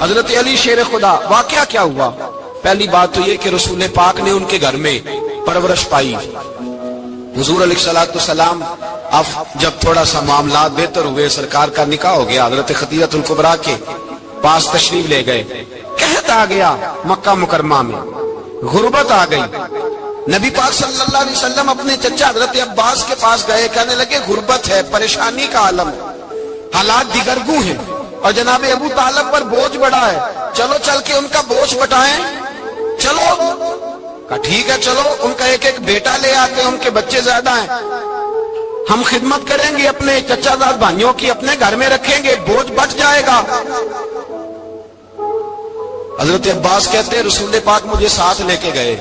حضرت علی شیر خدا، واقعہ کیا ہوا؟ پہلی بات تو یہ کہ رسول پاک نے ان کے گھر میں پرورش پائی۔ حضور علیہ الصلوۃ والسلام اب جب تھوڑا سا معاملات بہتر ہوئے، سرکار کا نکاح ہو گیا، حضرت خدیجہ الکبریٰ کے پاس تشریف لے گئے۔ قحط آ گیا مکہ مکرمہ میں، غربت آ گئی۔ نبی پاک صلی اللہ علیہ وسلم اپنے چچا حضرت عباس کے پاس گئے، کہنے لگے غربت ہے، پریشانی کا عالم ہے، حالات دیگرگوں ہیں، اور جناب ابو طالب پر بوجھ بڑا ہے، چلو چل کے ان کا بوجھ بٹائیں۔ چلو کہا ٹھیک ہے، چلو ان کا ایک ایک بیٹا لے آتے ہیں، ان کے بچے زیادہ ہیں، ہم خدمت کریں گے اپنے چچا زاد بھائیوں کی، اپنے گھر میں رکھیں گے، بوجھ بٹ جائے گا۔ حضرت عباس کہتے ہیں رسول پاک مجھے ساتھ لے کے گئے،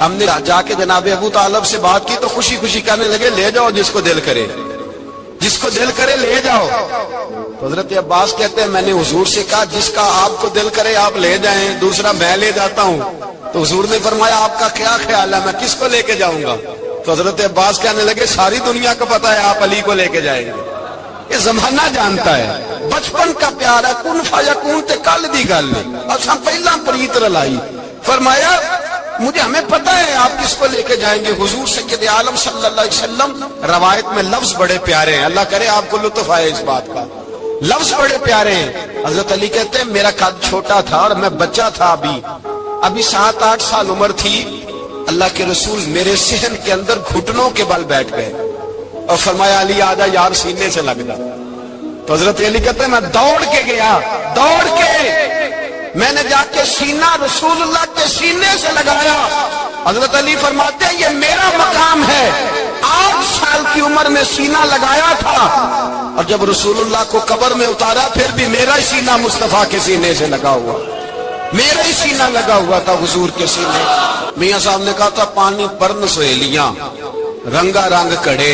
ہم نے جا کے جناب ابو طالب سے بات کی تو خوشی خوشی کہنے لگے لے جاؤ جس کو دل کرے، جس کو دل کرے لے جاؤ۔ تو حضرت عباس کہتے ہیں میں نے حضور سے کہا جس کا آپ کو دل کرے آپ لے جائیں، دوسرا میں لے جاتا ہوں۔ تو حضور نے فرمایا آپ کا کیا خیال ہے، میں کس کو لے کے جاؤں گا؟ تو حضرت عباس کہنے لگے ساری دنیا کو پتا ہے آپ علی کو لے کے جائیں گے، یہ زمانہ جانتا ہے، بچپن کا پیار ہے، کن فیکون تے کل دی گل نہیں، اور ہم پہلا پریت رلائی۔ فرمایا مجھے ہمیں پتہ ہے آپ کس کو لے کے جائیں گے، حضور سید عالم صلی اللہ علیہ وسلم۔ روایت میں لفظ بڑے پیارے ہیں، اللہ کرے آپ کو لطف آئے اس بات کا، لفظ بڑے پیارے ہیں۔ حضرت علی کہتے ہیں میرا قد چھوٹا تھا اور میں بچہ تھا، ابھی 7-8 سال عمر تھی، اللہ کے رسول میرے صحن کے اندر گھٹنوں کے بل بیٹھ گئے اور فرمایا علی آجا یار سینے سے لگ جا۔ تو حضرت علی کہتے ہیں میں دوڑ کے گیا، دوڑ کے میں نے جا کے سینہ رسول اللہ کے سینے سے لگایا۔ حضرت علی فرماتے ہیں یہ میرا مقام ہے، 8 سال کی عمر میں سینہ لگایا تھا، اور جب رسول اللہ کو قبر میں اتارا پھر بھی میرا ہی سینہ مصطفیٰ کے سینے سے لگا ہوا، میرا ہی سینہ لگا ہوا تھا حضور کے سینے۔ میاں صاحب نے کہا تھا پانی پرن سہیلیاں رنگا رنگ کڑے،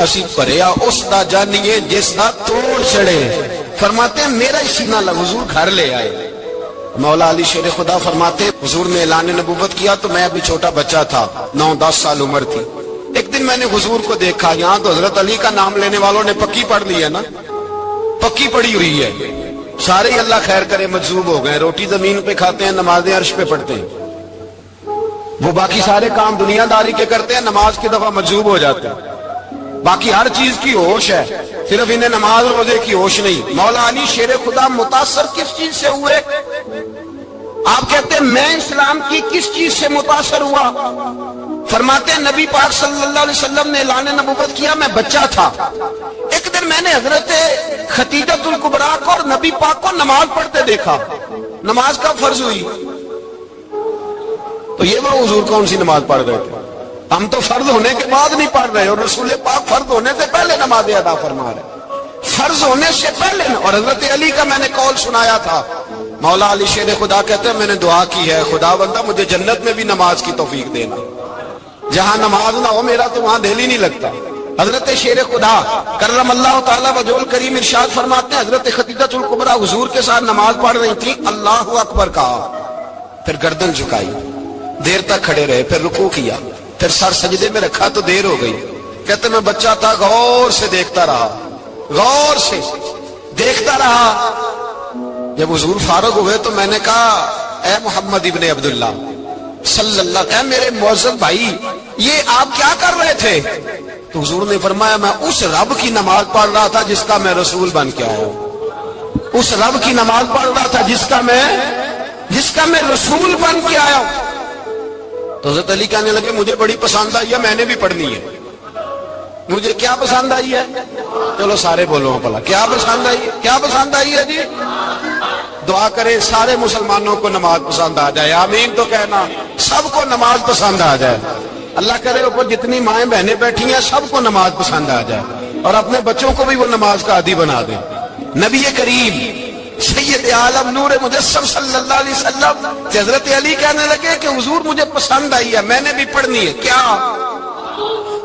اسی پریا اس دا جانیے جس دا توڑ چڑے۔ فرماتے ہیں میرا ہی سینہ لگا، حضور گھر لے آئے۔ مولا علی شیر خدا فرماتے حضور نے اعلان نبوت کیا تو میں ابھی چھوٹا بچہ تھا، 9-10 سال عمر تھی۔ ایک دن میں نے حضور کو دیکھا، یہاں تو حضرت علی کا نام لینے والوں نے پکی پڑھ لی ہے نا، پکی پڑی ہوئی ہے، سارے ہی اللہ خیر کرے مجذوب ہو گئے، روٹی زمین پہ کھاتے ہیں، نمازیں عرش پہ پڑھتے ہیں، وہ باقی سارے کام دنیا داری کے کرتے ہیں، نماز کی دفعہ مجذوب ہو جاتے ہیں، باقی ہر چیز کی ہوش ہے، صرف انہیں نماز روزے کی ہوش نہیں۔ مولا علی شیر خدا متاثر کس چیز سے ہوئے؟ آپ کہتے ہیں میں اسلام کی کس چیز سے متاثر ہوا؟ فرماتے ہیں نبی پاک صلی اللہ علیہ وسلم نے اعلان نبوت کیا، میں بچہ تھا، ایک دن میں نے حضرت خدیجہ الکبریٰ کو اور نبی پاک کو نماز پڑھتے دیکھا۔ نماز کب فرض ہوئی؟ تو یہ وہ حضور کون سی نماز پڑھ رہے تھے؟ ہم تو فرض ہونے کے بعد نہیں پڑھ رہے، اور رسول پاک فرض ہونے سے پہلے نماز ادا فرما رہے، فرض ہونے سے پہلے۔ اور حضرت علی کا میں نے قول سنایا تھا، مولا علی شیر خدا کہتے ہیں میں نے دعا کی ہے خدا بندہ مجھے جنت میں بھی نماز کی توفیق دینا، جہاں نماز نہ ہو میرا تو وہاں دل ہی نہیں لگتا۔ حضرت شیر خدا کرم اللہ تعالیٰ وجہ الکریم ارشاد فرماتے ہیں حضرت خدیجہ الکبریٰ حضور کے ساتھ نماز پڑھ رہی تھی، اللہ اکبر کہا، پھر گردن جھکائی، دیر تک کھڑے رہے، پھر رکوع کیا، پھر سر سجدے میں رکھا تو دیر ہو گئی۔ کہتے میں بچہ تھا، غور سے دیکھتا رہا، غور سے دیکھتا رہا۔ جب حضور فارغ ہوئے تو میں نے کہا اے محمد ابن عبداللہ صلی اللہ علیہ وسلم، میرے معزز بھائی یہ آپ کیا کر رہے تھے؟ تو حضور نے فرمایا میں اس رب کی نماز پڑھ رہا تھا جس کا میں رسول بن کے آیا ہوں، اس رب کی نماز پڑھ رہا تھا جس کا میں رسول بن کے آیا ہوں۔ تو حضرت علی کہنے لگے مجھے بڑی پسند آئی ہے، میں نے بھی پڑھنی ہے۔ مجھے کیا پسند آئی ہے؟ چلو سارے بولو بھلا کیا پسند آئی ہے؟ کیا پسند آئی ہے جی؟ دعا کرے سارے مسلمانوں کو نماز پسند آ جائے، آمین تو کہنا، سب کو نماز پسند آ جائے۔ اللہ کرے اوپر جتنی مائیں بہنیں بیٹھی ہیں سب کو نماز پسند آ جائے، اور اپنے بچوں کو بھی وہ نماز کا عادی بنا دیں۔ نبی کریم سید عالم نور مجسم صلی اللہ علیہ وسلم حضرت علی کہنے لگے کہ حضور مجھے پسند آئی ہے، میں نے بھی پڑھنی ہے۔ کیا؟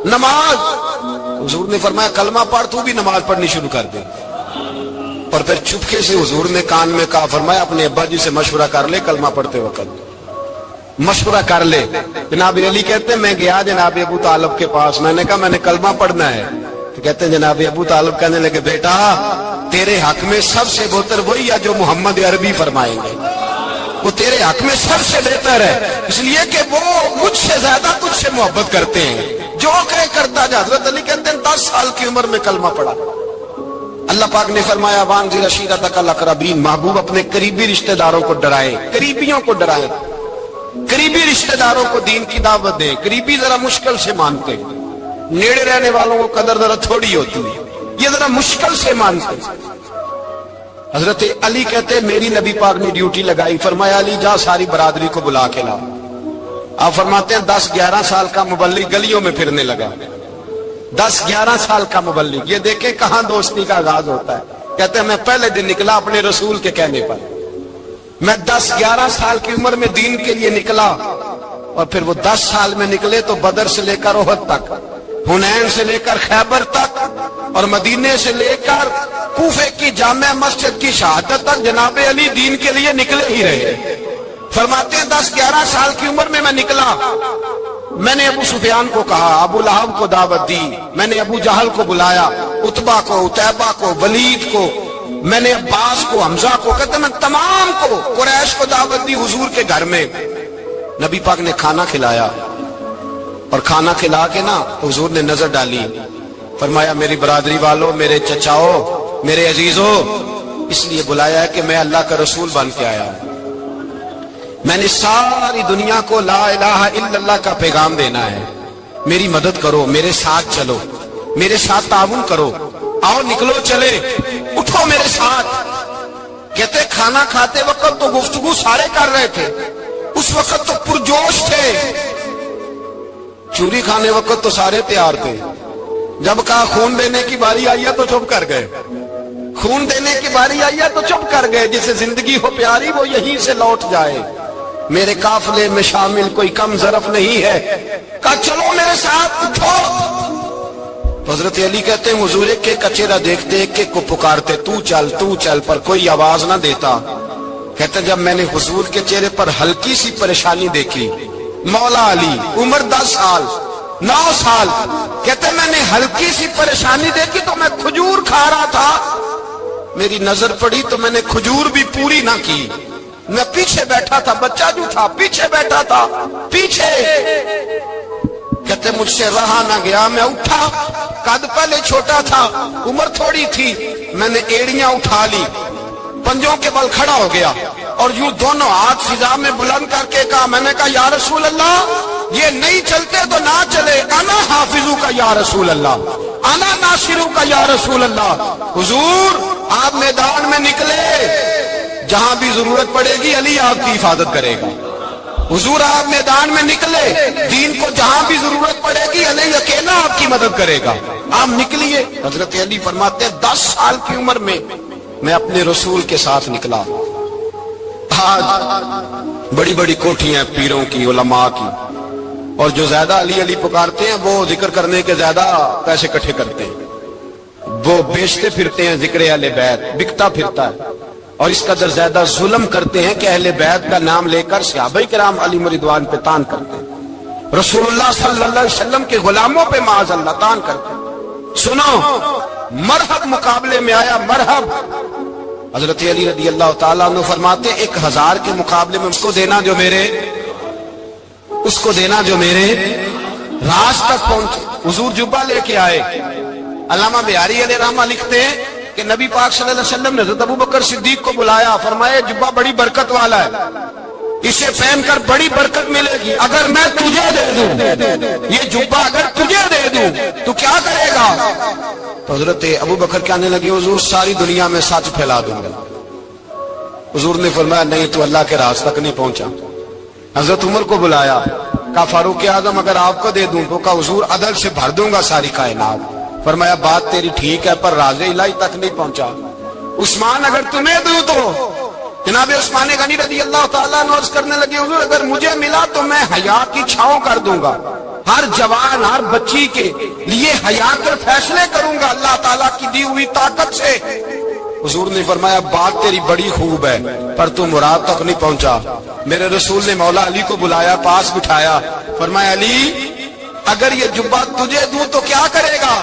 نماز۔ حضور نے فرمایا کلمہ پڑھ، تو بھی نماز پڑھنی شروع کر دے۔ اور پھر چپکے سے حضور نے کان میں کہا، فرمایا اپنے ابا جی سے مشورہ کر لے کلمہ پڑھتے وقت، مشورہ کر لے۔ جناب علی کہتے ہیں میں گیا جناب ابو طالب کے پاس، میں نے کہا میں نے کلمہ پڑھنا ہے، تو کہتے ہیں جناب ابو طالب کہنے لگے بیٹا تیرے حق میں سب سے بہتر وہی ہے جو محمد عربی فرمائیں گے، وہ تیرے حق میں سب سے بہتر ہے، اس لیے کہ وہ مجھ سے زیادہ تجھ سے محبت کرتے ہیں، جو کہے کرتا جا۔ حضرت علی کہتے ہیں 10 سال کی عمر میں کلمہ پڑھا۔ اللہ پاک نے فرمایا وانذر عشیرتک الاقربین، محبوب اپنے قریبی رشتہ داروں کو ڈرائے، قریبیوں کو ڈرائے، قریبی رشتہ داروں کو دین کی دعوت دیں۔ قریبی ذرا مشکل سے مانتے، نیڑے رہنے والوں کو قدر ذرا تھوڑی ہوتی ہے، یہ ذرا مشکل سے مانتے۔ حضرت علی کہتے ہیں میری نبی پاک نے ڈیوٹی لگائی، فرمایا علی جا ساری برادری کو بلا کے لا۔ آپ فرماتے ہیں 10-11 سال کا مبلغ گلیوں میں پھرنے لگا، 10-11 سال کا مبلغ، یہ دیکھیں کہاں دوستی کا آغاز ہوتا ہے۔ کہتے ہیں میں پہلے دن نکلا اپنے رسول کے کہنے پر، میں 10-11 سال کی عمر میں دین کے لیے نکلا، اور پھر وہ 10 سال میں نکلے تو بدر سے لے کر احد تک، حنین سے لے کر خیبر تک، اور مدینے سے لے کر کوفے کی جامع مسجد کی شہادت تک جناب علی دین کے لیے نکلے ہی رہے۔ فرماتے ہیں 10-11 سال کی عمر میں نکلا، میں نے ابو سفیان کو کہا، ابو لہب کو دعوت دی، میں نے ابو جہل کو بلایا، عتبہ کو، عتیبہ کو، ولید کو، میں نے عباس کو، حمزہ کو، کہتے میں تمام کو، قریش کو دعوت دی حضور کے گھر میں۔ نبی پاک نے کھانا کھلایا، اور کھانا کھلا کے نا حضور نے نظر ڈالی، فرمایا میری برادری والوں، میرے چچاؤ، میرے عزیزوں، اس لیے بلایا ہے کہ میں اللہ کا رسول بن کے آیا ہوں، میں نے ساری دنیا کو لا الہ الا اللہ کا پیغام دینا ہے، میری مدد کرو، میرے ساتھ چلو، میرے ساتھ تعاون کرو، آؤ نکلو چلے، اٹھو میرے ساتھ۔ کہتے کھانا کھاتے وقت تو گفتگو سارے کر رہے تھے، اس وقت تو پرجوش تھے، چوری کھانے وقت تو سارے تیار تھے، جب کہا خون دینے کی باری آئی ہے تو چپ کر گئے، خون دینے کی باری آئی ہے تو چپ کر گئے، جسے زندگی ہو پیاری وہ یہیں سے لوٹ جائے، میرے قافلے میں شامل کوئی کم ظرف نہیں ہے، کہا چلو میرے ساتھ اٹھو۔ حضرت علی کہتے ہیں حضور ایک ایک کا چہرہ دیکھتے ایک ایک کو پکارتے، تو چل، پر کوئی آواز نہ دیتا۔ کہتے جب میں نے حضور کے چہرے پر ہلکی سی پریشانی دیکھی، مولا علی عمر 10 سال 9 سال، کہتے میں نے ہلکی سی پریشانی دیکھی تو میں کھجور کھا رہا تھا، میری نظر پڑی تو میں نے کھجور بھی پوری نہ کی، میں پیچھے بیٹھا تھا، بچہ جو تھا پیچھے بیٹھا تھا، پیچھے۔ کہتے مجھ سے رہا نہ گیا، میں اٹھا، قد پہلے چھوٹا تھا، عمر تھوڑی تھی، میں نے ایڑیاں اٹھا لی، پنجوں کے بل کھڑا ہو گیا، اور یوں دونوں ہاتھ فضا میں بلند کر کے کہا، میں نے کہا یا رسول اللہ یہ نہیں چلتے تو نہ چلے، انا حافظو کا یا رسول اللہ، انا ناصرو کا یا رسول اللہ۔ حضور آپ میدان میں نکلے، جہاں بھی ضرورت پڑے گی علی آپ کی حفاظت کرے گا، حضور آپ میدان میں نکلے، دین کو جہاں بھی ضرورت پڑے گی علی اکیلا آپ کی مدد کرے گا، آپ نکلیے۔ حضرت علی فرماتے ہیں 10 سال کی عمر میں میں اپنے رسول کے ساتھ نکلا۔ آج بڑی بڑی کوٹھیاں پیروں کی، علماء کی، اور جو زیادہ علی علی پکارتے ہیں وہ ذکر کرنے کے زیادہ پیسے اکٹھے کرتے ہیں، وہ بیچتے پھرتے ہیں، ذکر اہل بیت بکتا پھرتا ہے، اور اس قدر زیادہ ظلم کرتے ہیں کہ اہل بیت کا نام لے کر صحابہ کرام علی رضوان پہ تان کرتے ہیں، رسول اللہ صلی اللہ علیہ وسلم کے غلاموں پہ معاذ اللہ تان کرتے ہیں۔ سنو مرحب مقابلے میں آیا، مرحب۔ حضرت علی رضی اللہ تعالیٰ عنہ فرماتے 1000 کے مقابلے میں اس کو دینا جو میرے راز تک پہنچے۔ حضور جبہ لے کے آئے، علامہ بہاری علیہ رحمہ لکھتے ہیں کہ نبی پاک صلی اللہ علیہ وسلم نے حضرت ابوبکر صدیق کو بلایا، فرمایا جبہ بڑی برکت والا ہے، اسے پہن کر بڑی برکت ملے گی، اگر میں تجھے دے دوں یہ جبہ، اگر تجھے دے دوں تو کیا کرے گا؟ تو حضرت ابوبکر کہنے لگے حضور ساری دنیا میں سچ پھیلا دوں گا۔ حضور نے فرمایا نہیں، تو اللہ کے راز تک نہیں پہنچا۔ حضرت عمر کو بلایا، کہا فاروق اعظم اگر آپ کو دے دوں تو کہا حضور عدل سے بھر دوں گا ساری کائنات۔ فرمایا بات تیری ٹھیک ہے پر راز الہی تک نہیں پہنچا۔ عثمان اگر تمہیں دوں تو جناب عثمان غنی رضی اللہ تعالیٰ عنہ عرض کرنے لگے حضور اگر مجھے ملا تو میں حیا کی چھاؤں کر دوں گا، ہر جوان ہر بچی کے لیے حیا کر فیصلے کروں گا اللہ تعالیٰ کی دی ہوئی طاقت سے۔ حضور نے فرمایا بات تیری بڑی خوب ہے پر تو مراد تک نہیں پہنچا۔ میرے رسول نے مولا علی کو بلایا، پاس بٹھایا، فرمایا علی اگر یہ جبہ تجھے دوں تو کیا کرے گا؟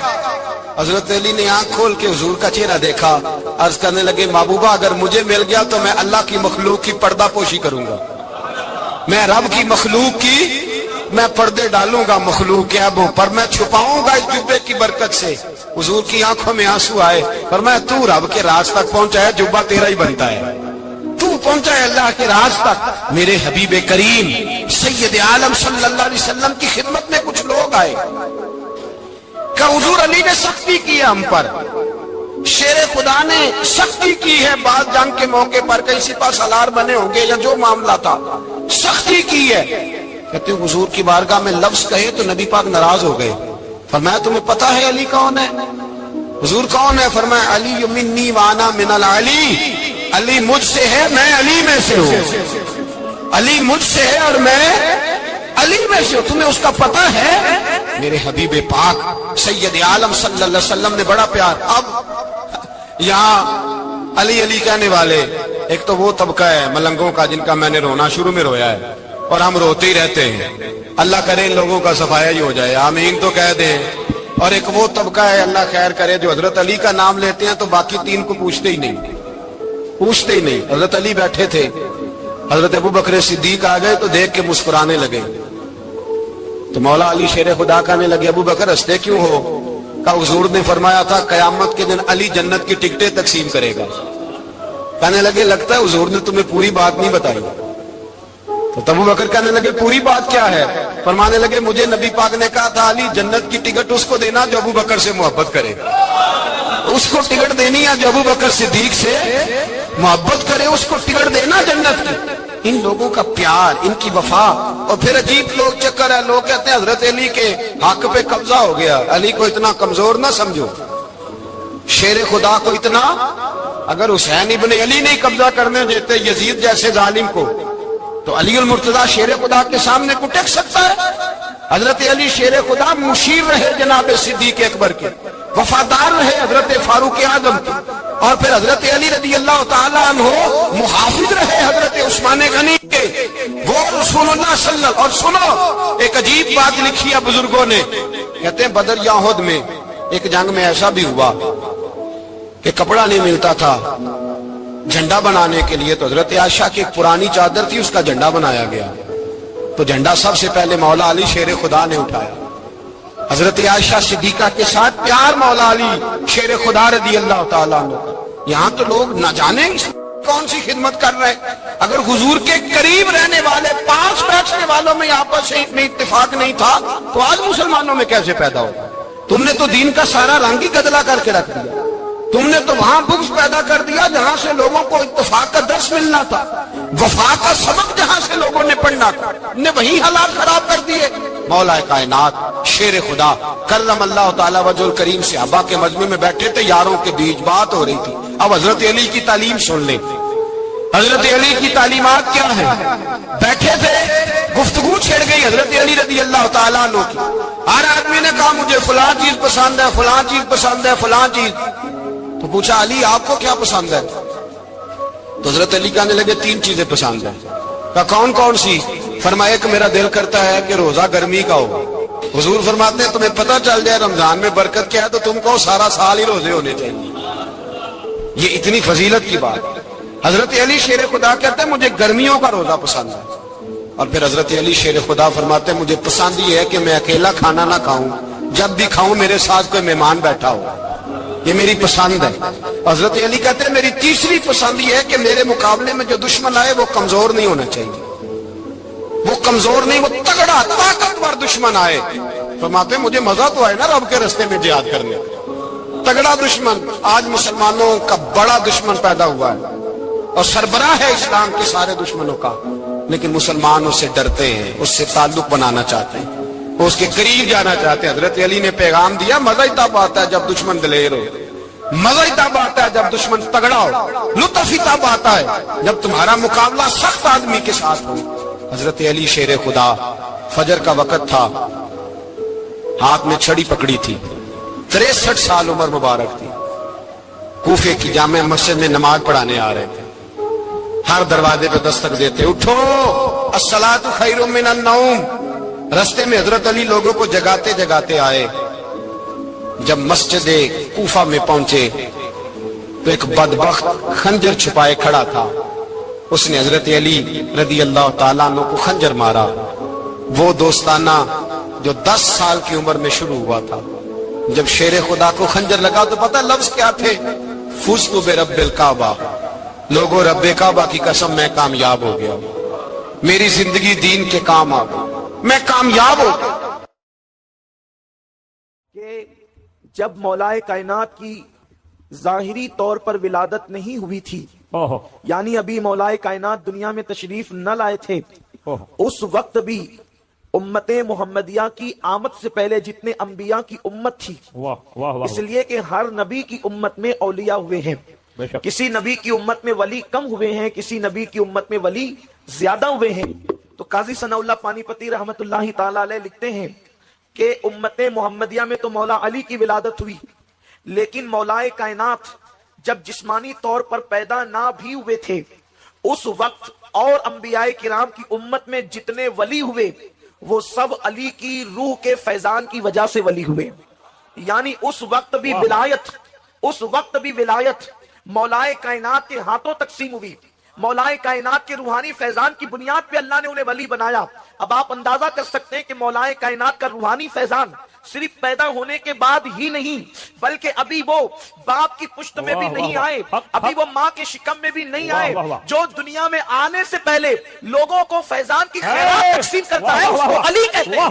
حضرت علی نے آنکھ کھول کے حضور کا چہرہ دیکھا، عرض کرنے لگے محبوبہ اگر مجھے مل گیا تو میں اللہ کی مخلوق کی پردہ پوشی کروں گا، میں رب کی مخلوق کی میں پردے ڈالوں گا مخلوق کے ابوں پر، میں چھپاؤں گا اس جبے کی برکت سے۔ حضور کی آنکھوں میں آنسو آئے، فرمایا تو رب کے راز تک پہنچا ہے، جبہ تیرا ہی بنتا ہے، تو پہنچا ہے اللہ کے راز تک۔ میرے حبیب کریم سید عالم صلی اللہ علیہ وسلم کی خدمت میں کچھ لوگ آئے کہ حضور علی نے سختی کی ہے ہم پر، شیر خدا نے سختی کی ہے، بعد جنگ کے موقع پر کئی سپاہ سالار بنے ہوں گے یا جو معاملہ تھا، سختی کی ہے۔ کہتے ہیں حضور کی بارگاہ میں لفظ کہے تو نبی پاک ناراض ہو گئے۔ فرمایا تمہیں پتا ہے علی کون ہے؟ حضور کون ہے؟ فرمایا علی منی وانا من العلی، علی مجھ سے ہے میں علی میں سے ہوں، علی مجھ سے ہے اور میں علی میں سے ہوں، تمہیں اس کا پتہ ہے؟ میرے حبیب پاک سید عالم صلی اللہ علیہ وسلم نے بڑا پیار۔ اب یہاں علی علی کہنے والے ایک تو وہ طبقہ ہے ملنگوں کا جن کا میں نے رونا شروع میں رویا ہے اور ہم روتے ہی رہتے ہیں، اللہ کرے ان لوگوں کا صفایا ہی ہو جائے، آمین تو کہہ دیں۔ اور ایک وہ طبقہ ہے اللہ خیر کرے جو حضرت علی کا نام لیتے ہیں تو باقی تین کو پوچھتے ہی نہیں، پوچھتے ہی نہیں۔ حضرت علی بیٹھے تھے، حضرت ابو بکر صدیق آ گئے تو دیکھ کے مسکرانے لگے، تو مولا علی شیر خدا کہنے لگے ابو بکر ہنستے کیوں ہو؟ کہ حضور نے فرمایا تھا قیامت کے دن علی جنت کی ٹکٹیں تقسیم کرے گا۔ کہنے لگے لگتا ہے حضور نے تمہیں پوری بات نہیں بتائی۔ تو ابو بکر کہنے لگے پوری بات کیا ہے؟ فرمانے لگے مجھے نبی پاک نے کہا تھا علی جنت کی ٹکٹ اس کو دینا جو ابو بکر سے محبت کرے، اس کو ٹکٹ دینی ہے جو ابو بکر صدیق سے محبت کرے، اس کو ٹکٹ دینا جنت کی۔ ان لوگوں کا پیار، ان کی وفا۔ اور پھر عجیب لوگ چکر ہے، لوگ کہتے ہیں حضرت علی کے حق پہ قبضہ ہو گیا، علی کو اتنا کمزور نہ سمجھو، شیر خدا کو اتنا، اگر حسین ابن علی نہیں قبضہ کرنے دیتے یزید جیسے ظالم کو تو علی المرتضی شیر خدا کے سامنے کو ٹک سکتا ہے؟ حضرت علی شیر خدا مشیر رہے جناب صدیق اکبر کے، وفادار رہے حضرت فاروق اعظم کے، اور پھر حضرت علی رضی اللہ تعالیٰ عنہ محافظ رہے حضرت عثمان غنی کے، وہ رسول اللہ صلی اللہ علیہ وسلم۔ اور سنو ایک عجیب بات لکھی ہے بزرگوں نے، کہتے ہیں بدر یا احد میں ایک جنگ میں ایسا بھی ہوا کہ کپڑا نہیں ملتا تھا جھنڈا بنانے کے لیے، تو حضرت عائشہ کی ایک پرانی چادر تھی، اس کا جھنڈا بنایا گیا، تو جھنڈا سب سے پہلے مولا علی شیر خدا نے اٹھایا۔ حضرت عائشہ صدیقہ کے ساتھ پیار مولا علی شیر خدا رضی اللہ تعالیٰ عنہ۔ یہاں تو لوگ نہ جانے کون سی خدمت کر رہے ہیں۔ اگر حضور کے قریب رہنے والے پاس بیٹھنے والوں میں آپس میں اتفاق نہیں تھا تو آج مسلمانوں میں کیسے پیدا ہو؟ تم نے تو دین کا سارا رنگ ہی گدلا کر کے رکھ دیا، تم نے تو وہاں بغض پیدا کر دیا جہاں سے لوگوں کو اتفاق کا درس ملنا تھا، وفا کا سبق جہاں سے لوگوں نے پڑھنا تھا، نے وہی حالات خراب کر دیے۔ مولا کائنات شیر خدا کرم اللہ تعالی وجہ الکریم صحابہ کے مجمع میں بیٹھے تھے، یاروں کے بیچ بات ہو رہی تھی۔ اب حضرت علی کی تعلیم سن لیں، حضرت علی کی تعلیمات کیا ہیں؟ بیٹھے تھے، گفتگو چھڑ گئی حضرت علی رضی اللہ تعالیٰ عنہ کی، ہر آدمی نے کہا مجھے فلاں چیز پسند ہے، فلاں چیز پسند ہے، فلاں چیز۔ تو پوچھا علی آپ کو کیا پسند ہے؟ تو حضرت علی کہنے لگے تین چیزیں پسند ہیں۔ کہا کون کون سی؟ فرمایا کہ میرا دل کرتا ہے کہ روزہ گرمی کا ہو۔ حضور فرماتے ہیں تمہیں پتہ چل جائے رمضان میں برکت کیا ہے تو تم کو سارا سال ہی روزے ہونے چاہیے، یہ اتنی فضیلت کی بات۔ حضرت علی شیر خدا کہتے ہیں مجھے گرمیوں کا روزہ پسند ہے، اور پھر حضرت علی شیر خدا فرماتے ہیں مجھے پسند یہ ہے کہ میں اکیلا کھانا نہ کھاؤں، جب بھی کھاؤں میرے ساتھ کوئی مہمان بیٹھا ہو، یہ میری پسند ہے۔ حضرت علی کہتے ہیں میری تیسری پسند یہ ہے کہ میرے مقابلے میں جو دشمن آئے وہ کمزور نہیں ہونا چاہیے، وہ کمزور نہیں، وہ تگڑا طاقتور دشمن آئے۔ فرماتے ہیں مجھے مزہ تو آئے نا رب کے رستے میں جہاد کرنے، تگڑا دشمن۔ آج مسلمانوں کا بڑا دشمن پیدا ہوا ہے اور سربراہ ہے اسلام کے سارے دشمنوں کا، لیکن مسلمان اس سے ڈرتے ہیں، اس سے تعلق بنانا چاہتے ہیں، وہ اس کے قریب جانا چاہتے ہیں۔ حضرت علی نے پیغام دیا مزہ ہی تب آتا ہے جب دشمن دلیر ہو، مزہ ہی تب آتا ہے جب دشمن تگڑا ہو، لطف ہی تب آتا ہے جب تمہارا مقابلہ سخت آدمی کے ساتھ ہو۔ حضرت علی شیر خدا، فجر کا وقت تھا، ہاتھ میں چھڑی پکڑی تھی، 63 سال عمر مبارک تھی، کوفے کی جامع مسجد میں نماز پڑھانے آ رہے تھے، ہر دروازے پہ دستک دیتے اٹھو الصلاۃ خیر من النوم۔ رستے میں حضرت علی لوگوں کو جگاتے جگاتے آئے، جب مسجد کوفہ میں پہنچے تو ایک بدبخت خنجر چھپائے کھڑا تھا. اس نے حضرت علی رضی اللہ تعالیٰ عنہ کو خنجر مارا. وہ دوستانہ جو 10 سال کی عمر میں شروع ہوا تھا. جب شیر خدا کو خنجر لگا تو پتہ لفظ کیا تھے؟ فزت برب الکعبہ. لوگوں رب کعبہ کی قسم میں کامیاب ہو گیا, میری زندگی دین کے کام آ گئی, میں کامیاب ہو گیا. کہ جب مولائے کائنات کی ظاہری طور پر ولادت نہیں ہوئی تھی, یعنی ابھی مولائے کائنات دنیا میں تشریف نہ لائے تھے, اس وقت بھی امت محمدیہ کی آمد سے پہلے جتنے انبیاء کی امت تھی, اس لیے کہ ہر نبی کی امت میں اولیاء ہوئے ہیں, کسی نبی کی امت میں ولی کم ہوئے ہیں, کسی نبی کی امت میں ولی زیادہ ہوئے ہیں. تو قاضی ثناء اللہ پانی پتی رحمت اللہ تعالی علیہ لکھتے ہیں کہ امت محمدیہ میں تو مولا علی کی ولادت ہوئی, لیکن مولائے کائنات جب جسمانی طور پر پیدا نہ بھی ہوئے تھے, اس وقت اور انبیاء کرام کی امت میں جتنے ولی ہوئے وہ سب علی کی روح کے فیضان کی وجہ سے ولی ہوئے. یعنی اس وقت بھی ولایت مولائے کائنات کے ہاتھوں تقسیم ہوئی, مولائے کائنات کے روحانی فیضان کی بنیاد پہ اللہ نے انہیں ولی بنایا. اب آپ اندازہ کر سکتے ہیں کہ مولائے کائنات کا روحانی فیضان صرف پیدا ہونے کے بعد ہی نہیں, بلکہ ابھی وہ باپ کی پشت میں بھی نہیں آئے, ابھی وہ ماں کے شکم میں بھی نہیں آئے, جو دنیا میں آنے سے پہلے لوگوں کو فیضان کی خیرات تقسیم کرتا ہے اس کو علی کہتے ہیں.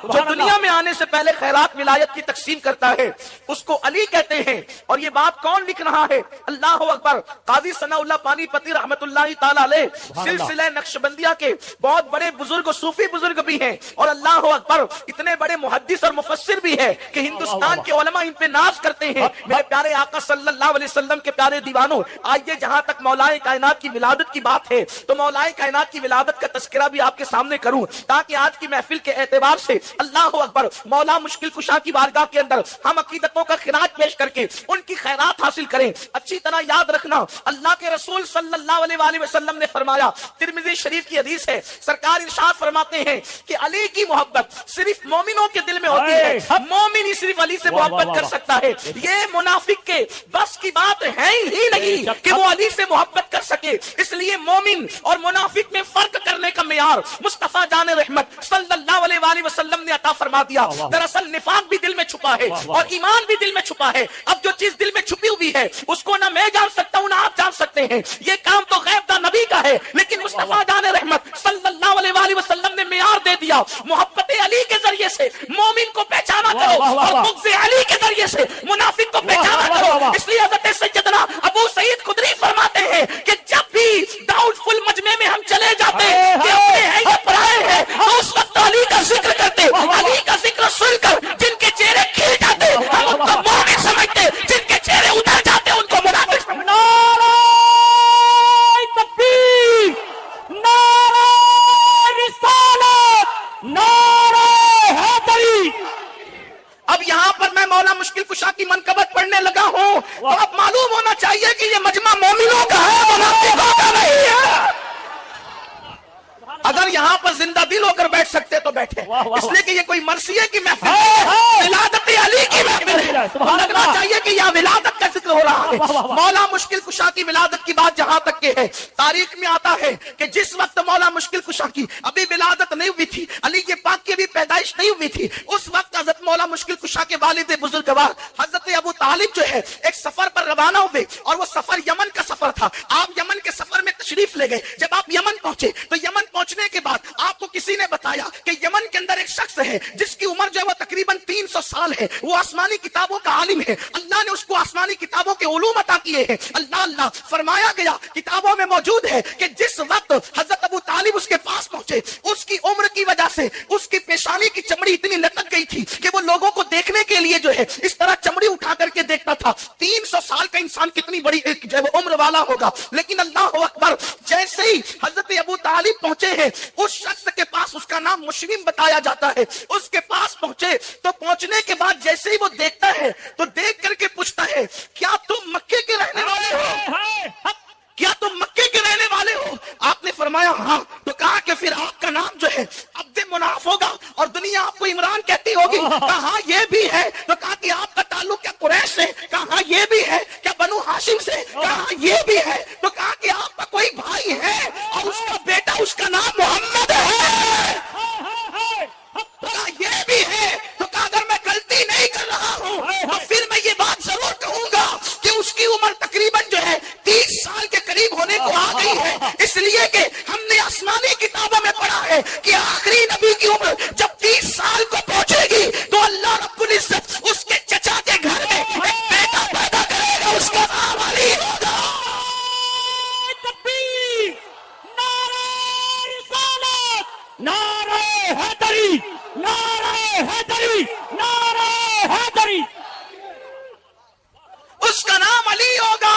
جو دنیا میں آنے سے پہلے خیرات ولایت کی تقسیم کرتا ہے اس کو علی کہتے ہیں. اور یہ بات کون لکھ رہا ہے؟ اللہ اکبر. قاضی ثناء اللہ پانی پتی رحمت اللہ تعالی علیہ سلسلہ نقشبندیہ کے بہت بڑے بزرگ صوفی بزرگ بھی ہیں, اور اللہ اکبر اتنے بڑے محدث اور مفسر بھی ہے کہ ہندوستان کے علماء ان پہ ناز کرتے ہیں. میرے پیارے آقا صلی اللہ علیہ وسلم کے پیارے دیوانوں, آئیے جہاں تک مولائے کائنات کی ولادت کی بات ہے تو مولائے کائنات کی ولادت کا تذکرہ بھی آپ کے سامنے کروں, تاکہ آج کی محفل کے اعتبار سے اللہ اکبر مولا مشکل کشا کی بارگاہ کے اندر ہم عقیدتوں کا خراج پیش کر کے ان کی خیرات حاصل کریں. اچھی طرح یاد رکھنا, اللہ کے رسول صلی اللہ علیہ وسلم نے فرمایا, ترمذی شریف کی حدیث ہے, سرکار ارشاد فرماتے ہیں کہ علی کی محبت صرف مومنوں کے دل میں ہوتی ہے, مومن ہی صرف علی سے محبت کر سکتا ہے. یہ منافق کے بس کی بات ہے ہی نہیں کہ وہ علی سے محبت کر سکے, اس لیے مومن اور منافق میں فرق کرنے کا معیار مصطفیٰ جان رحمت صلی اللہ علیہ وسلم نے عطا فرما دیا. دراصل نفاق بھی دل میں چھپا ہے اور ایمان بھی دل میں چھپا ہے. اب جو چیز دل میں چھپی ہوئی ہے اس کو نہ میں جان سکتا ہوں نہ آپ جان سکتے ہیں, یہ کام تو غیب دا نبی کا ہے, لیکن مصطفیٰ جان رحمت صلی اللہ علیہ وسلم نے معیار دے دیا. محبت علی کے ذریعے سے مومن کو پہچانا کرو اور بغض علی کے ذریعے سے منافق کو پہچانا کرو. اس لیے حضرت سیدنا ابو سعید خدری فرماتے ہیں کہ جب بھی ڈاؤٹ فل مجمع میں ہم چلے جاتے کہ اپنے ہیں یا پرائے ہیں, تو اس وقت علی کا ذکر کرتے, علی کا ذکر سن کر جن کے چہرے کھل جاتے ہم ان کو مومن سمجھتے, جن کے چہرے اتر جاتے ان کو منافق سمجھتے. نعرہ تکبیر, نعرہ رسالت, نعرہ حیدری. اب یہاں پر میں مولا مشکل کشا کی منقبت پڑھنے لگا ہوں تو اب معلوم ہونا چاہیے کہ یہ مجمع مومنوں کا ہے, منافقوں کا نہیں ہے. اگر یہاں پر زندہ دل ہو کر بیٹھ سکتے تو بیٹھے, اس لیے کہ یہ کوئی مرثیے کی محفل ہے, ولادت علی کی محفل ہے. لگنا چاہیے کہ یہاں ولادت کا ذکر ہو رہا ہے. مولا مشکل کشا کی ولادت کی بات جہاں تک کہ ہے, تاریخ میں آتا ہے کہ جس وقت مولا مشکل کشا کی ابھی ولادت نہیں ہوئی تھی, علی کے پاک کی ابھی پیدائش نہیں ہوئی تھی, اس وقت حضرت مولا مشکل کشا کے والد بزرگوار حضرت ابو طالب جو ہے ایک سفر پر روانہ ہوئے, اور وہ سفر یمن کا سفر تھا. آپ یمن کے سفر میں تشریف لے گئے. جب آپ یمن پہنچے تو یمن پہنچنے کے بعد آپ کو کسی نے بتایا کہ یمن کے اندر ایک شخص ہے جس کی عمر جو ہے وہ تقریباً 300 سال ہے, وہ آسمانی کتابوں کا عالم ہے, اللہ نے اس کو آسمانی کتابوں کے علوم عطا کیے ہیں. اللہ فرمایا گیا کتابوں میں موجود ہے کہ جس وقت حضرت ابو طالب اس کے پاس پہنچے, اس کی عمر کی وجہ سے اس کی پیشانی کی چمڑی اتنی لٹک گئی تھی کہ وہ لوگوں کو دیکھنے کے لیے جو ہے اس طرح چمڑی اٹھا کر کے دیکھتا تھا. 300 سال کا انسان کتنی بڑی جو ہے عمر والا ہوگا. لیکن اللہ اکبر, جیسے ہی حضرت ابو طالب پہنچے ہیں اس شخص کے پاس, اس کا نام مشرم بتایا جاتا ہے, اس کے پاس پہنچے تو پہنچنے کے بعد جیسے ہی وہ دیکھتا ہے تو دیکھ کر کے پوچھتا ہے کیا تم مکے کے رہنے والے ہو, کیا تم مکے کے رہنے والے ہو؟ آپ نے فرمایا ہاں. تو کہا کہ پھر آپ کا نام جو ہے عبد مناف ہوگا اور دنیا آپ کو عمران کہتی ہوگی. کہا یہ بھی ہے کو آ گئی ہے، اس لیے کہ ہم نے آسمانی کتابوں میں پڑھا ہے کہ آخری نبی کی عمر جب 30 سال کو پہنچے گی تو اللہ رب العزت اس کے چچا کے گھر میں ایک بیٹا پیدا کرے گا، اس کا نام علی ہوگا۔ تکبیر، نعرہ رسالت، نعرہ حیدری، نعرہ حیدری، نعرہ حیدری۔ اس کا نام علی ہوگا،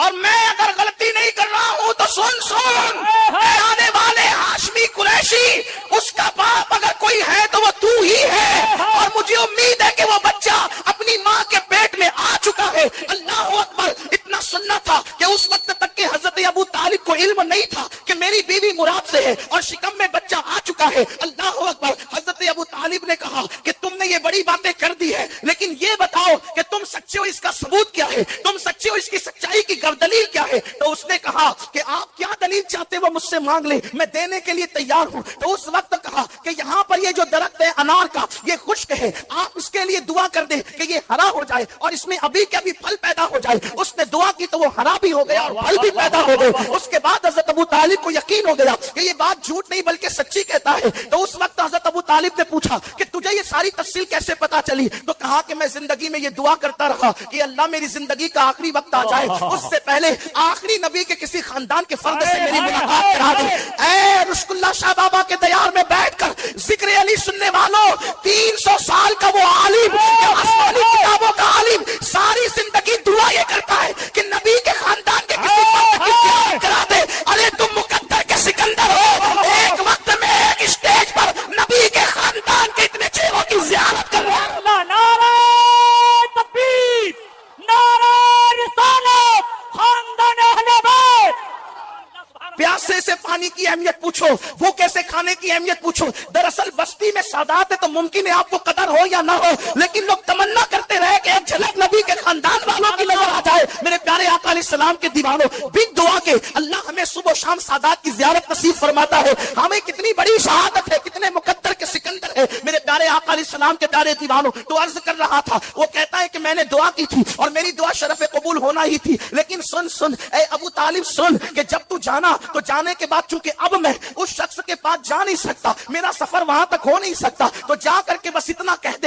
اور میں اگر غلطی نہیں کر رہا ہوں تو سن اے آنے والے ہاشمی قریشی، اس کا باپ اگر کوئی ہے تو وہ تو ہی ہے، اور مجھے امید ہے کہ وہ بچہ اپنی ماں کے پیٹ میں آ چکا ہے۔ اللہ اکبر۔ اتنا سننا تھا کہ اس وقت تک کہ حضرت ابو طالب کو علم نہیں تھا کہ میری بیوی مراد سے ہے اور شکم میں بچہ آ چکا ہے۔ اللہ اکبر۔ حضرت ابو طالب نے کہا کہ تم نے یہ بڑی باتیں کر دی ہے، لیکن یہ بتاؤ کہ تم سچے ہو، اس کا ثبوت کیا ہے؟ تم سچے ہو، اس کی سچائی کی دلیل کیا ہے؟ تو اس نے کہا کہ آپ کیا دلیل چاہتے وہ مجھ سے مانگ لیں، میں دینے کے لیے تیار ہوں۔ تو اس وقت کہا کہ یہاں پر یہ جو درخت ہے انار کا، یہ خشک ہے، آپ اس کے لیے دعا کر دیں کہ یہ ہرا ہو جائے اور اس میں ابھی کے ابھی پھل پیدا ہو جائے۔ اس نے دعا کی تو وہ ہرا بھی ہو گیا اور پھل بھی پیدا ہو گئے۔ اس کے بعد حضرت ابو طالب کو یقین ہو گیا کہ یہ بات جھوٹ نہیں بلکہ سچی کہتا ہے۔ تو اس وقت حضرت ابو طالب نے پوچھا کہ تجھے یہ ساری تفصیل کیسے پتا چلی؟ تو کہا کہ میں زندگی میں یہ دعا کرتا رہا کہ اللہ میری زندگی کا آخری وقت آ جائے، اس سے پہلے آخری نبی کے کسی خاندان کے فرد سے میری ملاقات کرا دے۔ اے رشک اللہ شاہ بابا کے دیار میں بیٹھ کر ذکر علی سننے والوں، 300 سال کا وہ عالم، آسمانی کتابوں کا عالم، ساری زندگی دعا یہ کرتا ہے کہ نبی کے خاندان کے کسی فرد کی زیارت کرا دے۔ ارے تم مقدر کے سکندر ہو، ایک وقت میں ایک اسٹیج پر نبی کے خاندان کے اتنے چہروں کی زیارت کر رہے ہیں۔ نعرہ تکبیر، نعرہ رسالت، خاندان اہل بیت۔ پیاسے سے پانی کی اہمیت پوچھو، بھوکے سے کھانے کی اہمیت پوچھو۔ دراصل بستی میں سادات ہے تو ممکن ہے آپ کو قدر ہو یا نہ ہو، لیکن لوگ تمنا کرتے رہے کہ ایک جھلک نبی کے خاندان والوں کی نظر آ جائے۔ میرے پیارے آقا علیہ السلام کے دیوانوں، بن دعا کے اللہ ہمیں صبح و شام سادات کی زیارت نصیب فرماتا ہے۔ ہمیں کتنی بڑی شہادت ہے، کتنے مقدر کے سکندر ہے میرے پیارے آقا علیہ السلام کے پیارے دیوانوں۔ تو عرض کر رہا تھا، وہ کہتا ہے کہ میں نے دعا کی تھی اور میری دعا شرف قبول ہونا ہی تھی، لیکن سن اے ابو طالب سن کہ جب تو جانا تو جانے کے بعد چونکہ اب میں اس شخص کے پاس جا نہیں سکتا، میرا سفر وہاں تک ہو نہیں سکتا، تو جا کر کے بس اتنا کہہ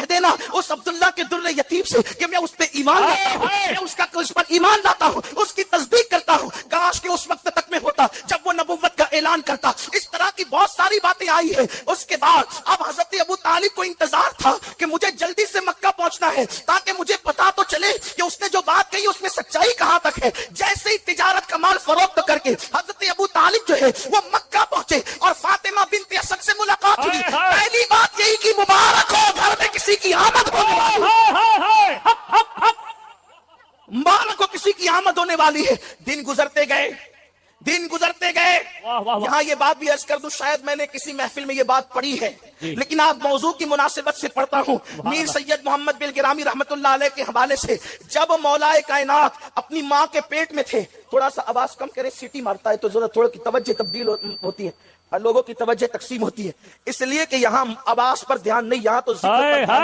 دینا اس عبداللہ کے در یتیم سے کہ میں اس پہ ایمان لاتا ہوں، میں اس پر ایمان لاتا ہوں، اس کی تصدیق کرتا ہوں۔ کاش کہ اس وقت تک میں ہوتا جب وہ نبوت کا اعلان کرتا۔ اس طرح کی بہت ساری باتیں آئی ہیں۔ اس کے بعد اب حضرت ابو طالب کو انتظار تھا کہ مجھے جلدی سے مکہ پہنچنا ہے تاکہ مجھے پتا تو چلے کہ اس نے جو بات کہی اس میں سچائی کہاں تک ہے۔ جیسے ہی تجارت کا مال فروخت کر کے حضرت ابو طالب جو ہے وہ مکہ پہنچے اور فاطمہ بنت اسد سے ملاقات ہوئی۔ پہلی بات یہی کہ مبارک ہو، گھر میں کسی کی آمد ہونے والی ہے، مبارک ہو کسی کی آمد ہونے والی ہے۔ دن گزرتے گئے۔ یہاں یہ بات بھی عرض کر دوں، شاید میں نے کسی محفل میں یہ بات پڑھی ہے، لیکن آپ موضوع کی مناسبت سے پڑھتا ہوں۔ میر سید محمد بن گرامی رحمت اللہ علیہ کے حوالے سے، جب مولا کائنات اپنی ماں کے پیٹ میں تھے، تھوڑا سا آواز کم کرے، سیٹی مارتا ہے تو ذرا تھوڑا کی توجہ تبدیل ہوتی ہے، لوگوں کی توجہ تقسیم ہوتی ہے، اس لیے کہ یہاں آواز پر دھیان نہیں، یہاں تو ذکر پر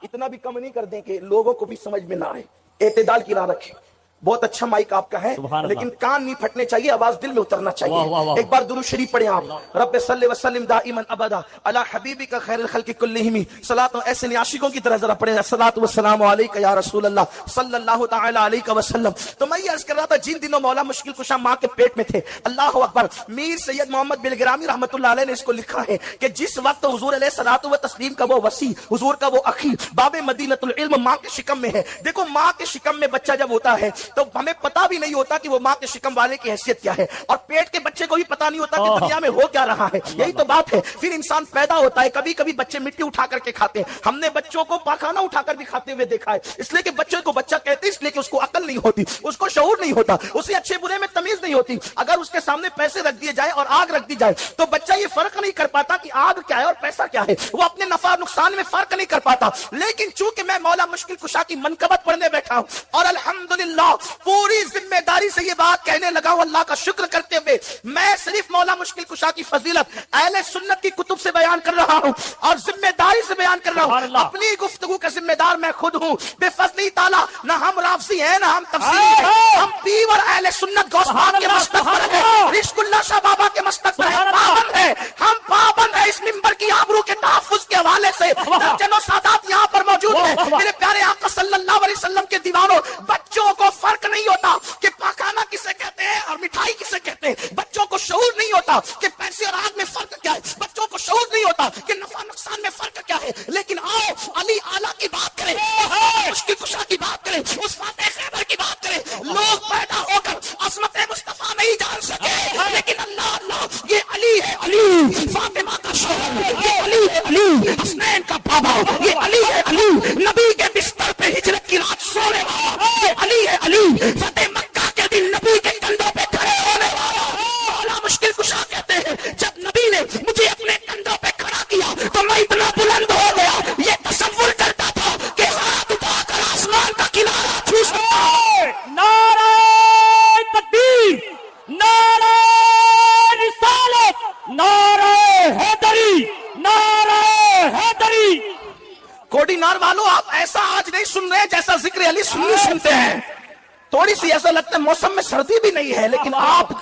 اتنا بھی کم نہیں کر دیں کہ لوگوں کو بھی سمجھ میں نہ آئے۔ اعتدال کی راہ رکھیں۔ بہت اچھا مائک آپ کا ہے لیکن کان نہیں پھٹنے چاہیے، آواز دل میں اترنا چاہیے۔ ایک بار درود شریف پڑھیں آپ، رب صلی وسلم دائما ابدا علی حبیبک خیر الخلق کلہم، صلاۃ ایسے عاشقوں کی طرح ذرا پڑھیں، الصلاۃ والسلام علیک یا رسول اللہ صلی اللہ تعالی علیہ وسلم۔ تو میں یہ عرض کر رہا تھا، جن دنوں مولا مشکل کشا ماں کے پیٹ میں تھے، اللہ اکبر، میر سید محمد بن گرامی رحمت اللہ علیہ نے اس کو لکھا ہے کہ جس وقت حضور علیہ الصلوۃ و تسلیم کا وہ وسیع، حضور کا وہ اخی، باب مدینۃ العلم ماں کے شکم میں ہے۔ دیکھو ماں کے شکم میں بچہ جب ہوتا ہے تو ہمیں پتہ بھی نہیں ہوتا کہ وہ ماں کے شکم والے کی حیثیت کیا ہے، اور پیٹ کے بچے کو بھی پتہ نہیں ہوتا کہ دنیا میں ہو کیا رہا ہے۔ یہی تو بات ہے۔ پھر انسان پیدا ہوتا ہے، کبھی کبھی بچے مٹی اٹھا کر کے کھاتے ہیں، ہم نے بچوں کو پاخانہ اٹھا کر بھی کھاتے ہوئے دیکھا ہے، اس لیے کہ بچے کو بچہ کہتے ہیں، اس لیے کہ اس کو عقل نہیں ہوتی، اس کو شعور نہیں ہوتا، اسے اچھے برے میں تمیز نہیں ہوتی۔ اگر اس کے سامنے پیسے رکھ دیے جائے اور آگ رکھ دی جائے تو بچہ یہ فرق نہیں کر پاتا کہ آگ کیا ہے اور پیسہ کیا ہے، وہ اپنے نفع نقصان میں فرق نہیں کر پاتا۔ لیکن چونکہ میں مولا مشکل کشا کی منقبت پڑھنے بیٹھا ہوں اور الحمدللہ پوری ذمہ داری سے یہ بات کہنے لگا ہوں اللہ کا شکر کرتے ہوئے، میں صرف مولا مشکل کشا کی فضیلت اہل سنت کی کتب سے بیان کر رہا ہوں اور ذمہ داری سے بیان کر رہا ہوں، اپنی گفتگو کا ذمہ دار میں خود ہوں بے فضلی تعالیٰ، نہ ہم رافضی ہیں نہ ہم تفسیری ہیں، ہم پیور اہل سنت غوث پاک کے مستق پر ہیں، رشک اللہ شاہ بابا کے مستق پر ہیں، پابند ہیں، ہم پابند ہیں اس منبر کی آبرو کے تحفظ کے حوالے سے، درجنوں سادات یہاں پر موجود ہیں، میرے پیارے آقا صلی اللہ علیہ وسلم کے دیوانوں، بچوں کو فرق نہیں ہوتا کہ پاکانہ کسے کہتے ہیں اور مٹھائی کسے کہتے ہیں، بچوں کو شعور نہیں ہوتا کہ پیسے اور آگ میں فرق کیا ہے، بچوں کو شعور نہیں ہوتا کہ نفع نقصان میں فرق کیا ہے، لیکن آؤ علی اعلیٰ کی بات کریں، مشکل کشا کی بات کریں، اس فاتح خیبر کی بات کریں، لوگ پیدا ہو کر عظمت مصطفیٰ نہیں جان سکے، لیکن اللہ اللہ یہ علی ہے، علی فاطمہ کا شوہر، یہ علی ہے، علی حسنین کا بابا، یہ علی ہے، علی نبی کے بستر پہ ہجرت کی رات سونے والا، یہ علی ہے، علی فتح مکہ کے دن نبی کے کندھوں پہ کھڑے ہونے والا، مولا مشکل کشا کہتے ہیں جب نبی نے مجھے اپنے کندھوں پہ کھڑا کیا تو میں اتنا بلند ہو گیا، یہ تصور کرتا تھا کہ ہاتھ اٹھا کر آسمان کا کنارہ چھو سکتا ہوں۔ نعرہ تکبیر، نعرہ رسالت، نعرہ حیدری، نعرہ حیدری۔ کوڈینار والو آپ ایسا آج نہیں سن رہے جیسا ذکر علی سنی سنتے ہیں، تھوڑی سی ایسا لگتا ہے موسم میں سردی بھی نہیں ہے، لیکن آپ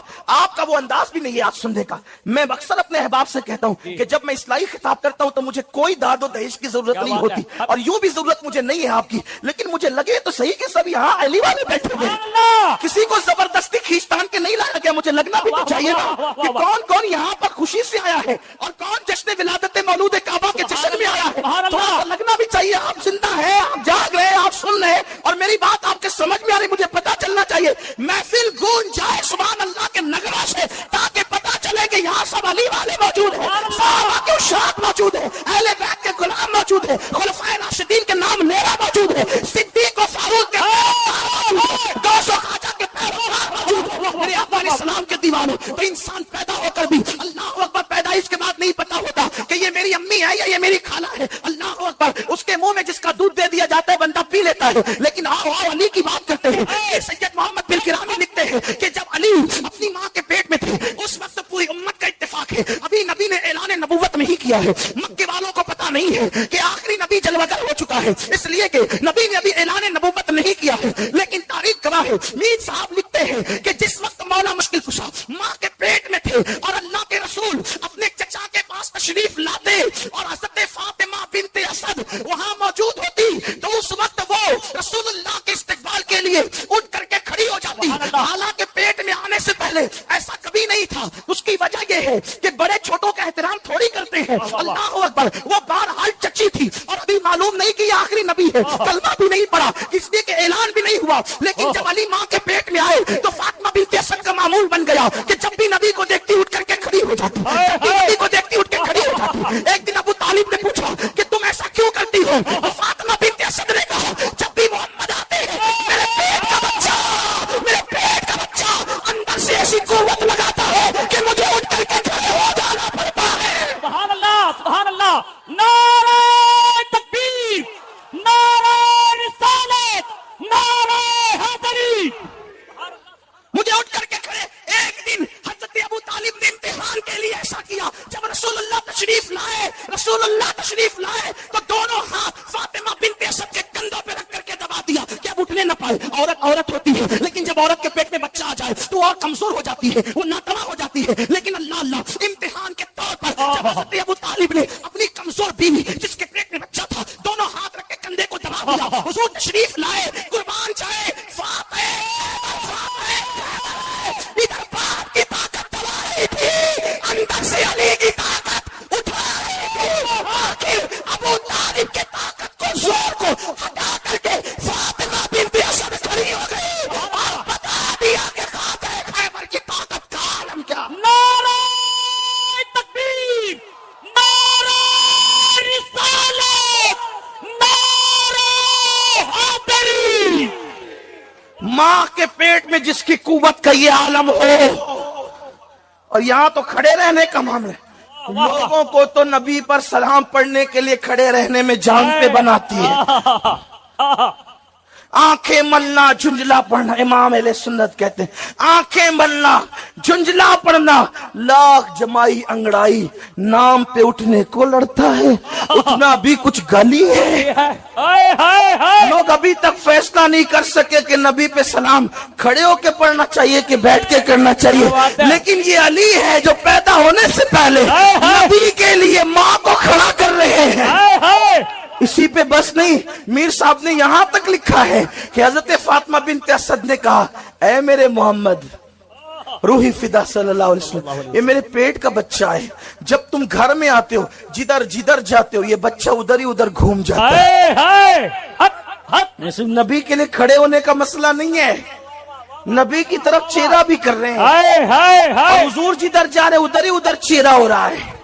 کا وہ انداز بھی نہیں ہے آج سننے کا۔ میں اکثر اپنے احباب سے کہتا ہوں کہ جب میں اصلاحی خطاب کرتا ہوں تو مجھے کوئی داد و دہیش کی ضرورت نہیں ہوتی، اور یوں بھی ضرورت مجھے نہیں ہے آپ کی، لیکن مجھے لگے تو صحیح کہ سب یہاں علی والے بیٹھے ہوئے ہیں، کسی کو زبردستی کھینچتان کے نہیں لایا گیا، مجھے لگنا بھی تو چاہیے نا کہ کون کون یہاں پر خوشی سے آیا ہے اور کون جشن ولادت مولود کعبہ کے جشن میں آیا ہے، تھوڑا سا لگنا بھی چاہیے آپ زندہ ہیں، آپ جاگ رہے ہیں، آپ سن رہے ہیں، اور میری بات آپ کے سمجھ میں آ رہی، مجھے پتا چلنا چاہیے، محفل گونج جائے سبحان اللہ کے نغمہ سے، تاکہ پتا چلے کہ یہاں سب علی والے موجود ہیں، صحابہ کے اشاعت موجود ہیں، اہل بیت کے غلام موجود ہیں، خلفائے راشدین کے نام لیرا موجود ہے، صدیق و فاروق کے غوث و خواجہ کے پیروکار موجود ہیں، میرے آقا علیہ السلام کے دیوانوں۔ تو انسان پیدا ہو کر بھی اللہ اکبر پیدائش کے بعد نہیں پتا ہوتا کہ یہ میری امی ہے یا یہ میری خالہ ہے، اللہ اکبر، اس کے منہ میں جس کا دودھ دے دیا جاتا ہے بندہ پی لیتا ہے، لیکن آؤ علی کی بات کرتے ہیں۔ سید محمد بن کرانی لکھتے ہیں کہ جب علی اپنی ماں کے پیٹ میں تھے اس وقت پوری امت کا اتفاق ہے ابھی نبی نے اعلان نبوت نہیں کیا ہے، مکے والوں کو پتا نہیں ہے کہ آخری نبی جلوگر ہو چکا ہے، اس لیے کہ نبی نے ابھی اعلان نبوت نہیں کیا ہے، لیکن تاریخ گواہ ہے، میر صاحب لکھتے ہیں کہ جس وقت مولا مشکل کشا ماں کے پیٹ میں تھے اور اللہ کے رسول اپنے چچا کے پاس تشریف لاتے اور حضرت فاطمہ بنت اسد وہاں موجود ہوتی تو اس وقت وہ رسول اللہ کے استقبال کے لیے اٹھ کر کے کھڑی ہو جاتی، حالانکہ پیٹ میں آنے سے پہلے ایسا کبھی نہیں تھا۔ اس کی وجہ یہ ہے کہ بڑے چھوٹوں کا احترام تھوڑی کرتے ہیں، اللہ اکبر، وہ بہرحال چچی تھی اور ابھی معلوم نہیں کہ یہ آخری نبی ہے، کلمہ بھی نہیں پڑا، اس لیے کہ اعلان بھی نہیں ہوا، لیکن جب علی ماں کے پیٹ میں آئے تو فاطمہ بنت اسد کا معمول بن گیا کہ جب بھی نبی کو دیکھتی اٹھ کر کے کھڑی ہو جاتی، جب بھی نبی کو دیکھتی اٹھ کے کھڑی ہو جاتی۔ ایک دن ابو طالب نے پوچھا کہ تم ایسا کیوں کرتی ہو، تو فاطمہ بنت اسد نے کہا جب بھی محمد آتے ہیں میرے پیٹ کا بچہ اندر سے ایسی قوت لگاتا ہے کہ مجھے اٹھ کر کے کھڑے ہو جانا پڑتا ہے۔ سبحان اللہ، سبحان اللہ، نعرہ تکبیر، نعرہ رسالت، نعرہ حیدری۔ مجھے اٹھ کر کے کھڑے، ایک دن حضرت ابو طالب نے امتحان کے لیے ایسا کیا، جب رسول اللہ تشریف لائے تو دونوں ہاتھ فاطمہ بنت اسد کے کندھوں پہ رکھ کر کے دبا دیا کہ اب اٹھنے نہ پائے، عورت ہوتی ہے، لیکن جب عورت کے پیٹ میں بچہ آ جائے تو اور کمزور ہو جاتی ہے، وہ ناتواں ہو جاتی ہے، لیکن اللہ امتحان کے طور پر جب حضرت ابو طالب نے اپنی کمزور بیوی جس کے پیٹ میں بچہ تھا دونوں ہاتھ رکھ کے کندھے کو دبا دیا، حضور تشریف لائے، قربان جائے فاطمہ، ادھر باپ کی طاقت دبا رہی تھی، اندر سے علی کی طاقت اٹھا رہی تھی، آخر ابو طالب کے طاقت کو زور کو ہٹا کر کے فاطمہ بنت اسد کھڑی ہو گئی اور بتا دیا کہ فاتح خیبر کی طاقت کا عالم کیا۔ نعرہ تکبیر، نعرہ رسالت، نعرہ حیدری۔ ماں کے پیٹ میں جس کی قوت کا یہ عالم ہو، اور یہاں تو کھڑے رہنے کا معاملہ ہے، لوگوں کو تو نبی پر سلام پڑھنے کے لیے کھڑے رہنے میں جان پہ بناتی ہے۔ آنکھیں ملنا جھنجلا پڑھنا، امام اہل سنت کہتے ہیں آنکھیں ملنا جھنجلا پڑھنا لاکھ جمائی انگڑائی نام پہ اٹھنے کو لڑتا ہے، اٹھنا بھی کچھ گالی ہے۔ ہائے ہائے ہائے لوگ ابھی تک فیصلہ نہیں کر سکے کہ نبی پہ سلام کھڑے ہو کے پڑھنا چاہیے کہ بیٹھ کے کرنا چاہیے، لیکن یہ علی ہے جو پیدا ہونے سے پہلے نبی کے لیے ماں کو کھڑا کر رہے ہیں۔ ہائے ہائے اسی پہ بس نہیں، میر صاحب نے یہاں تک لکھا ہے کہ حضرت فاطمہ بنت اسد نے کہا اے میرے محمد روحی فدا صلی اللہ علیہ وسلم، یہ میرے پیٹ کا بچہ ہے، جب تم گھر میں آتے ہو جدھر جدھر جاتے ہو یہ بچہ ادھر ہی ادھر گھوم جاتا ہے۔ ہائے ہائے حق حق صرف نبی کے لیے کھڑے ہونے کا مسئلہ نہیں ہے، نبی کی طرف چہرہ بھی کر رہے ہیں، ہائے ہائے اور ہائے حضور جدھر جا رہے ادھر ہی ادھر چہرہ ہو رہا ہے،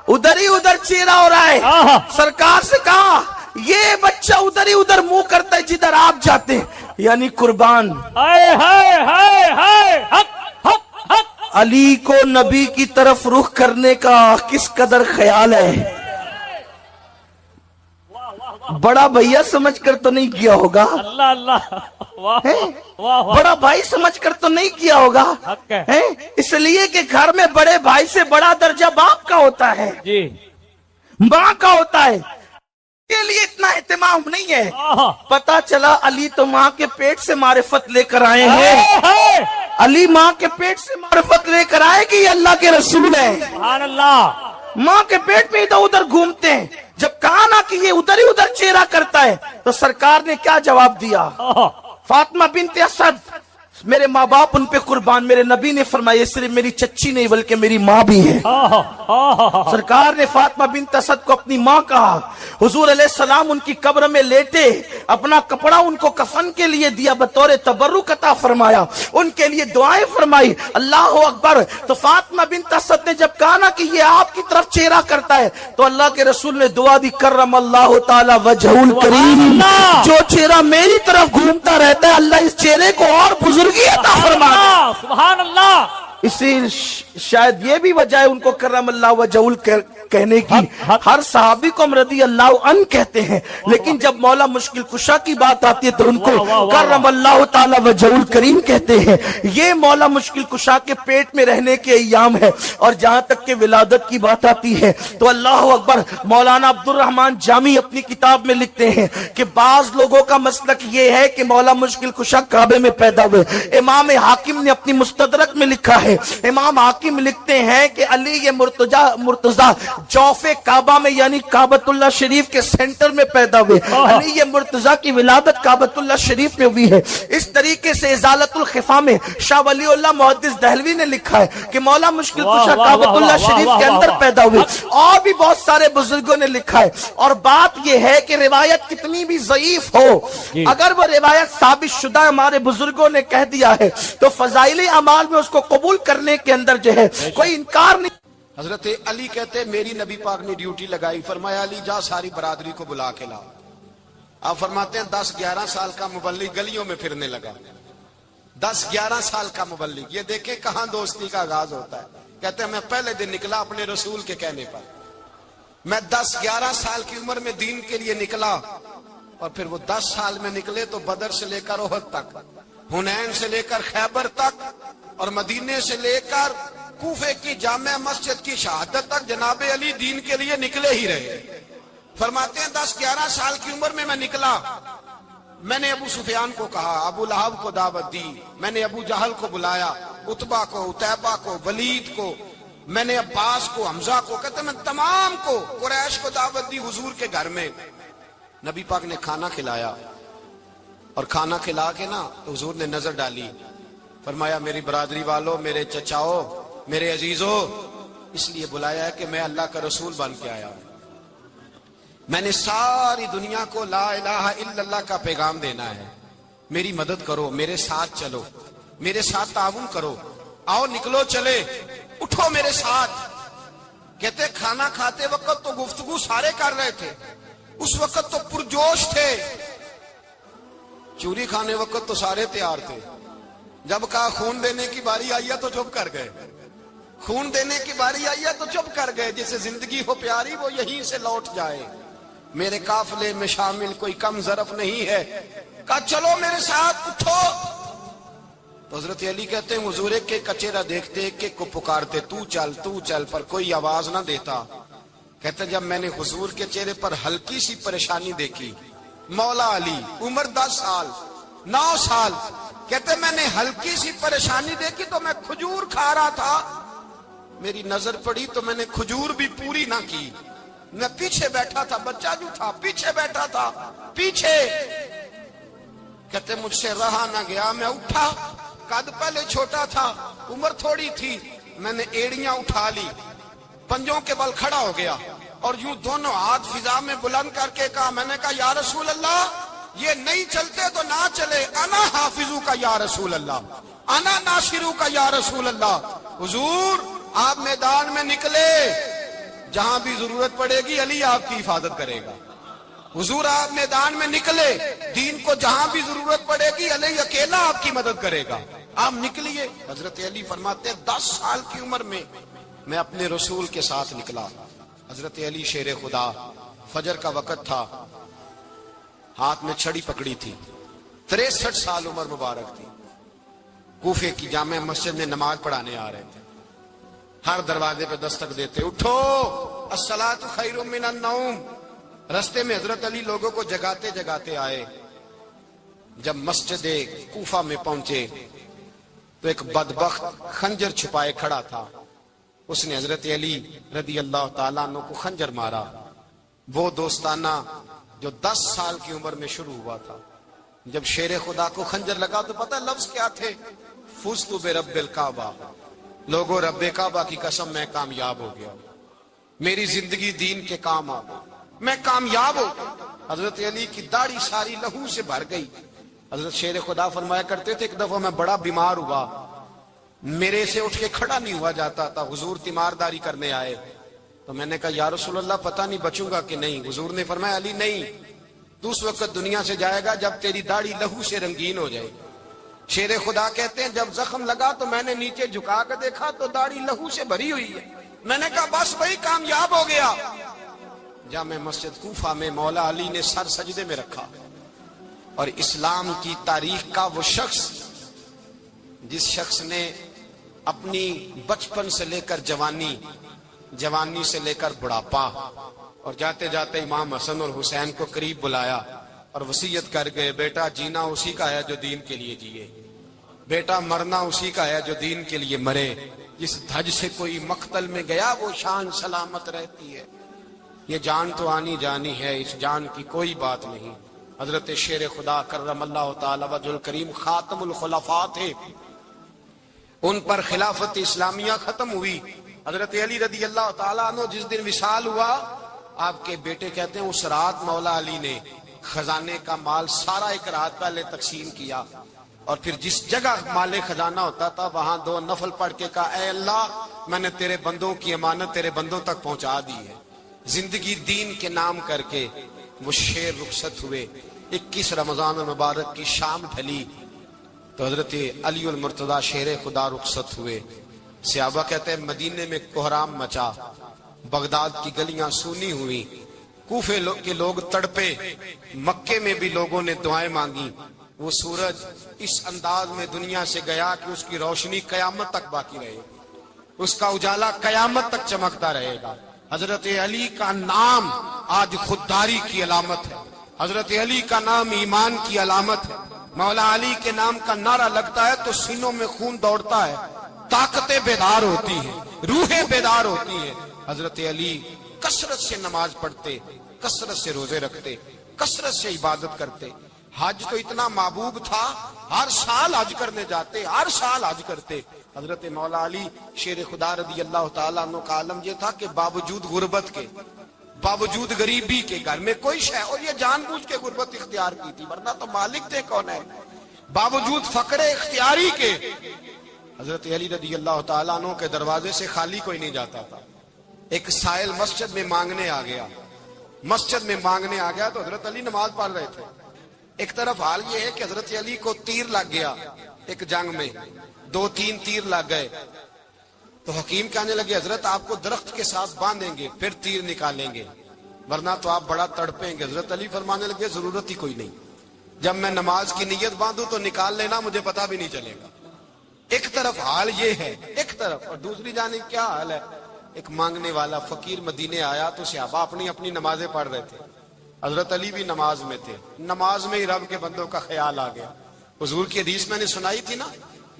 ادھر ہی ادھر چہرہ ہو رہا ہے۔ آہا۔ سرکار سے کہا یہ بچہ ادھر ہی ادھر منہ کرتا ہے جدھر آپ جاتے ہیں، یعنی قربان ہائے ہائے ہائے ہائے حق حق حق علی کو نبی کی طرف رخ کرنے کا کس قدر خیال ہے۔ بڑا بھیا سمجھ کر تو نہیں کیا ہوگا، اللہ اللہ واہ ہیں؟ واہ واہ بڑا بھائی سمجھ کر تو نہیں کیا ہوگا، حق ہے۔ ہیں؟ اس لیے کہ گھر میں بڑے بھائی سے بڑا درجہ باپ کا ہوتا ہے، جی ماں کا ہوتا ہے، کے لیے اتنا اہتمام نہیں ہے۔ آہا۔ پتا چلا علی تو ماں کے پیٹ سے معرفت لے کر آئے ہائے ہیں، ہائے علی ماں کے پیٹ سے معرفت لے کر آئے کہ یہ اللہ کے رسول ہیں، سبحان اللہ ماں کے پیٹ میں ادھر ادھر گھومتے ہیں۔ جب کہا نا کہ یہ ادھر ہی ادھر چہرہ کرتا ہے تو سرکار نے کیا جواب دیا؟ آہا۔ فاطمہ بنت اسد میرے ماں باپ ان پہ قربان، میرے نبی نے فرمایا صرف میری چچی نہیں بلکہ میری ماں بھی ہے۔ آہا آہا سرکار نے فاطمہ بنت اسد کو اپنی ماں کہا، حضور علیہ السلام ان کی قبر میں لیٹے، اپنا کپڑا ان کو کفن کے لیے دیا، بطور تبرک عطا فرمایا، ان کے لیے دعائیں فرمائی، اللہ اکبر۔ تو فاطمہ بنت اسد نے جب کہا نا کہ یہ آپ کی طرف چہرہ کرتا ہے تو اللہ کے رسول نے دعا دی، کرم اللہ تعالی وجہ الکریم، اللہ۔ جو چہرہ میری طرف گھومتا رہتا ہے اللہ اس چہرے کو اور بزرگی عطا فرما دے۔ سبحان اللہ اسی شاید یہ بھی وجہ ہے ان کو کرم اللہ وجہ کہنے کی۔ ہر صحابی کو ہم رضی اللہ عنہ کہتے ہیں، لیکن جب مولا مشکل کشا کی بات آتی ہے تو ان کو کرم اللہ تعالی وجہ الکریم کہتے ہیں۔ یہ مولا مشکل کشا کے پیٹ میں رہنے کے ایام ہے، اور جہاں تک کہ ولادت کی بات آتی ہے تو اللہ اکبر، مولانا عبد الرحمن جامی اپنی کتاب میں لکھتے ہیں کہ بعض لوگوں کا مسلک یہ ہے کہ مولا مشکل کشا کعبے میں پیدا ہوئے۔ امام حاکم نے اپنی مستدرک میں لکھا ہے، امام حاکم لکھتے ہیں کہ علی یہ مرتضی جوف کعبہ میں یعنی کعبۃ اللہ شریف کے سینٹر میں پیدا ہوئے، علی یہ مرتضی کی ولادت کعبۃ اللہ شریف میں ہوئی ہے۔ اس طریقے سے ازالت الخفا میں شاہ ولی اللہ محدث دہلوی نے لکھا ہے کہ مولا مشکل کشا کعبۃ اللہ شریف کے اندر پیدا ہوئے، اور بھی بہت سارے بزرگوں نے لکھا ہے۔ اور بات یہ ہے کہ روایت کتنی بھی ضعیف ہو، اگر وہ روایت ثابت شدہ ہمارے بزرگوں نے کہہ دیا ہے تو فضائل اعمال میں اس کو قبول کرنے کے اندر جو ہے کوئی انکار نہیں۔ حضرت علی کہتے میری نبی پاک نے ڈیوٹی لگائی، فرمایا علی جا ساری برادری کو بلا کے لاؤ۔ آپ فرماتے ہیں 10-11 سال کا مبلغ گلیوں میں پھرنے لگا، 10-11 سال کا مبلغ، یہ دیکھیں کہاں دوستی کا آغاز ہوتا ہے۔ کہتے ہیں میں پہلے دن نکلا اپنے رسول کے کہنے پر، میں 10-11 سال کی عمر میں دین کے لیے نکلا، اور پھر وہ 10 سال میں نکلے تو بدر سے لے کر احد تک، حنین سے لے کر خیبر تک، اور مدینے سے لے کر کوفے کی جامع مسجد کی شہادت تک جناب علی دین کے لیے نکلے ہی رہے۔ فرماتے ہیں 10-11 سال کی عمر میں نکلا، میں نے ابو سفیان کو کہا، ابو لہب کو دعوت دی، میں نے ابو جہل کو بلایا، عتبہ کو، عتیبہ کو، ولید کو، میں نے عباس کو، حمزہ کو، کہتے میں تمام کو، قریش کو دعوت دی حضور کے گھر میں۔ نبی پاک نے کھانا کھلایا، اور کھانا کھلا کے نا تو حضور نے نظر ڈالی، فرمایا میری برادری والوں، میرے چچاؤ، میرے عزیزوں، اس لیے بلایا ہے کہ میں اللہ کا رسول بن کے آیا ہوں، میں نے ساری دنیا کو لا الہ الا اللہ کا پیغام دینا ہے، میری مدد کرو، میرے ساتھ چلو، میرے ساتھ تعاون کرو، آؤ نکلو چلے، اٹھو میرے ساتھ۔ کہتے کھانا کھاتے وقت تو گفتگو سارے کر رہے تھے، اس وقت تو پرجوش تھے، چوری کھانے وقت تو سارے تیار تھے، جب کہا خون دینے کی باری آئی ہے تو چپ کر گئے، خون دینے کی باری آئی ہے تو چپ کر گئے، جسے زندگی ہو پیاری وہ یہیں سے لوٹ جائے، میرے قافلے میں شامل کوئی کم ظرف نہیں ہے. کہا چلو میرے ساتھ اٹھو. تو حضرت علی کہتے ہیں حضور ایک کے کچیرا دیکھتے ایک ایک کو پکارتے تو چل پر کوئی آواز نہ دیتا. کہتے جب میں نے حضور کے چہرے پر ہلکی سی پریشانی دیکھی, مولا علی عمر 10 سال 9 سال, کہتے میں نے ہلکی سی پریشانی دیکھی تو میں کھجور کھا رہا تھا, میری نظر پڑی تو میں نے کھجور بھی پوری نہ کی. میں پیچھے بیٹھا تھا, بچہ جو تھا پیچھے بیٹھا تھا پیچھے. کہتے مجھ سے رہا نہ گیا, میں اٹھا. قد پہلے چھوٹا تھا, عمر تھوڑی تھی, میں نے ایڑیاں اٹھا لی, پنجوں کے بل کھڑا ہو گیا اور یوں دونوں ہاتھ فضا میں بلند کر کے کہا, میں نے کہا یا رسول اللہ یہ نہیں چلتے تو نہ چلے, انا حافظو کا یا رسول اللہ, انا ناصرو کا یا رسول اللہ. حضور آپ میدان میں نکلے, جہاں بھی ضرورت پڑے گی علی آپ کی حفاظت کرے گا. حضور آپ میدان میں نکلے, دین کو جہاں بھی ضرورت پڑے گی علی اکیلا آپ کی مدد کرے گا. آپ نکلیے. حضرت علی فرماتے 10 سال کی عمر میں میں اپنے رسول کے ساتھ نکلا. حضرت علی شیر خدا, فجر کا وقت تھا, ہاتھ میں چھڑی پکڑی تھی, 63 سال عمر مبارک تھی. کوفے کی جامع مسجد میں نماز پڑھانے آ رہے تھے. ہر دروازے پہ دستک دیتے, اٹھو الصلاۃ خیر من النوم. رستے میں حضرت علی لوگوں کو جگاتے جگاتے آئے. جب مسجد کوفہ میں پہنچے تو ایک بدبخت خنجر چھپائے کھڑا تھا. اس نے حضرت علی رضی اللہ تعالیٰ عنہ کو خنجر مارا. وہ دوستانہ جو 10 سال کی عمر میں شروع ہوا تھا. جب شیر خدا کو خنجر لگا تو پتہ لفظ کیا تھے, فزت برب الکعبہ. لوگوں رب کعبہ کی قسم میں کامیاب ہو گیا, میری زندگی دین کے کام آ گئی, میں کامیاب ہو گیا. حضرت علی کی داڑھی ساری لہو سے بھر گئی. حضرت شیر خدا فرمایا کرتے تھے ایک دفعہ میں بڑا بیمار ہوا, میرے سے اٹھ کے کھڑا نہیں ہوا جاتا تھا. حضور تیمارداری کرنے آئے تو میں نے کہا یا رسول اللہ پتہ نہیں بچوں گا کہ نہیں. حضور نے فرمایا علی نہیں, تو اس وقت دنیا سے جائے گا جب تیری داڑھی لہو سے رنگین ہو جائے. شیر خدا کہتے ہیں جب زخم لگا تو میں نے نیچے جھکا کر دیکھا تو داڑھی لہو سے بھری ہوئی ہے. میں نے کہا بس وہی کامیاب ہو گیا. جامع مسجد کوفہ میں مولا علی نے سر سجدے میں رکھا اور اسلام کی تاریخ کا وہ شخص جس شخص نے اپنی بچپن سے لے کر جوانی سے لے کر بڑھاپا اور جاتے جاتے امام حسن اور حسین کو قریب بلایا اور وصیت کر گئے, بیٹا جینا اسی کا ہے جو دین کے لیے جیے, بیٹا مرنا اسی کا ہے جو دین کے لیے مرے. جس دھج سے کوئی مقتل میں گیا وہ شان سلامت رہتی ہے. یہ جان تو آنی جانی ہے, اس جان کی کوئی بات نہیں. حضرت شیر خدا کرم اللہ تعالی وجہ الکریم خاتم الخلفاء تھے, ان پر خلافت اسلامیہ ختم ہوئی. حضرت علی رضی اللہ تعالیٰ عنہ جس دن وصال ہوا, آپ کے بیٹے کہتے ہیں اس رات مولا علی نے خزانے کا مال سارا ایک رات پہلے تقسیم کیا اور پھر جس جگہ مال خزانہ ہوتا تھا وہاں 2 نفل پڑھ کے کہا اے اللہ میں نے تیرے بندوں کی امانت تیرے بندوں تک پہنچا دی ہے. زندگی دین کے نام کر کے وہ شیر رخصت ہوئے. 21 رمضان المبارک کی شام ڈھلی تو حضرت علی المرتضی شیر خدا رخصت ہوئے. صحابہ کہتے ہیں مدینے میں کوہرام مچا, بغداد کی گلیاں سونی ہوئی, کوفے کے لوگ تڑپے, مکے میں بھی لوگوں نے دعائیں مانگی. وہ سورج اس انداز میں دنیا سے گیا کہ اس کی روشنی قیامت تک باقی رہے, اس کا اجالا قیامت تک چمکتا رہے گا. حضرت علی کا نام آج خودداری کی علامت ہے, حضرت علی کا نام ایمان کی علامت ہے. مولا علی کے نام کا نعرہ لگتا ہے تو سینوں میں خون دوڑتا ہے, طاقتیں بیدار ہوتی ہیں, روحیں بیدار ہوتی ہیں. حضرت علی کثرت سے نماز پڑھتے, کثرت سے روزے رکھتے, کثرت سے عبادت کرتے. حج تو اتنا محبوب تھا, ہر سال حج کرنے جاتے, ہر سال حج کرتے. حضرت مولا علی شیر خدا رضی اللہ تعالیٰ عنہ کا عالم یہ تھا کہ باوجود غربت کے, باوجود غریبی کے, گھر میں کوئی شے, اور یہ جان بوجھ کے غربت اختیار کی تھی ورنہ تو مالک تھے کون ہے, باوجود فقر اختیاری کے حضرت علی رضی اللہ تعالیٰ عنہ کے دروازے سے خالی کوئی نہیں جاتا تھا. ایک سائل مسجد میں مانگنے آ گیا, مسجد میں مانگنے آ گیا تو حضرت علی نماز پڑھ رہے تھے. ایک طرف حال یہ ہے کہ حضرت علی کو تیر لگ گیا ایک جنگ میں, 2-3 تیر لگ گئے تو حکیم کہنے لگے حضرت آپ کو درخت کے ساتھ باندھیں گے پھر تیر نکالیں گے. ورنہ تو آپ بڑا تڑپیں گے. حضرت علی فرمانے لگے ضرورت ہی کوئی نہیں, جب میں نماز کی نیت باندھوں تو نکال لینا, مجھے پتا بھی نہیں چلے گا. ایک طرف حال یہ ہے, ایک طرف, اور دوسری جانب کیا حال ہے. ایک مانگنے والا فقیر مدینے آیا تو صحابہ اپنی اپنی نمازیں پڑھ رہے تھے, حضرت علی بھی نماز میں تھے. نماز میں ہی رب کے بندوں کا خیال آ گیا. حضور کی حدیث میں نے سنائی تھی نا,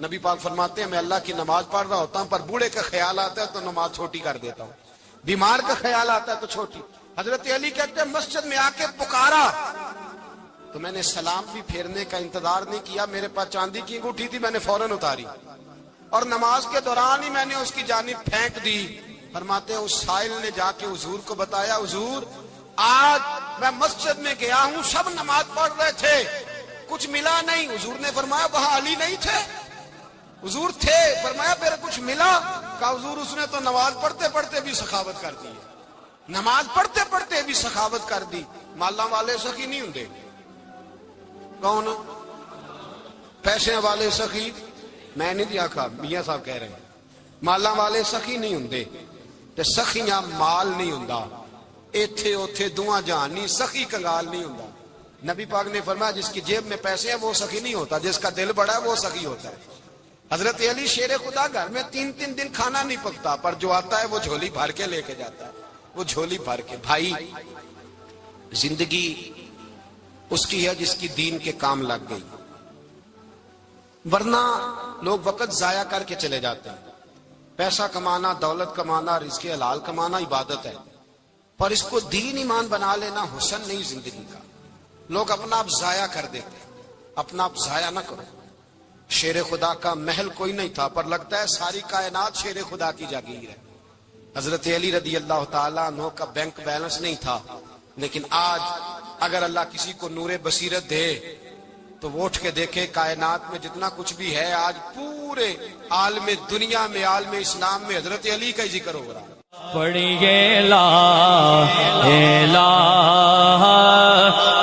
نبی پاک فرماتے ہیں میں اللہ کی نماز پڑھ رہا ہوتا ہوں, پر بوڑھے کا خیال آتا ہے تو نماز چھوٹی کر دیتا ہوں, بیمار کا خیال آتا ہے تو چھوٹی. حضرت علی کہتے ہیں مسجد میں آ کے پکارا تو میں نے سلام بھی پھیرنے کا انتظار نہیں کیا, میرے پاس چاندی کی انگوٹھی تھی, میں نے فوراً اتاری اور نماز کے دوران ہی میں نے اس کی جانب پھینک دی. فرماتے ہیں اس سائل نے جا کے حضور کو بتایا, حضور آج میں مسجد میں گیا ہوں, سب نماز پڑھ رہے تھے, کچھ ملا نہیں. حضور نے فرمایا وہاں علی نہیں تھے؟ حضور تھے. فرمایا پھر کچھ ملا؟ کہا حضور اس نے تو نماز پڑھتے پڑھتے بھی سخاوت کر دی, نماز پڑھتے پڑھتے بھی سخاوت کر دی. مالاں والے سخی نہیں ہوندے, کون پیسے والے سخی, میں نہیں دیا کہا, میاں صاحب کہہ رہے ہیں مالاں والے سخی نہیں ہوندے, تے سخیاں مال نہیں ہوندا, ایتھے اوتھے دعا جہان نہیں, سخی کنگال نہیں ہوندا. نبی پاک نے فرمایا جس کی جیب میں پیسے ہیں وہ سخی نہیں ہوتا, جس کا دل بڑا ہے وہ سخی ہوتا ہے. حضرت علی شیر خدا گھر میں 3 دن کھانا نہیں پکتا, پر جو آتا ہے وہ جھولی بھر کے لے کے جاتا ہے, وہ جھولی بھر کے. بھائی زندگی اس کی ہے جس کی دین کے کام لگ گئی, ورنہ لوگ وقت ضائع کر کے چلے جاتے ہیں. پیسہ کمانا, دولت کمانا, رزق حلال کمانا عبادت ہے, پر اس کو دین ایمان بنا لینا حسن نہیں زندگی کا. لوگ اپنا آپ ضائع کر دیتے, اپنا آپ ضائع نہ کرو. شیر خدا کا محل کوئی نہیں تھا, پر لگتا ہے ساری کائنات شیر خدا کی جاگیر ہے. حضرت علی رضی اللہ تعالیٰ عنہ کا بینک بیلنس نہیں تھا, لیکن آج اگر اللہ کسی کو نور بصیرت دے تو وہ اٹھ کے دیکھے کائنات میں جتنا کچھ بھی ہے, آج پورے عالم دنیا میں, عالم اسلام میں حضرت علی کا ہی ذکر ہو رہا ہے. پڑھیے لا الہ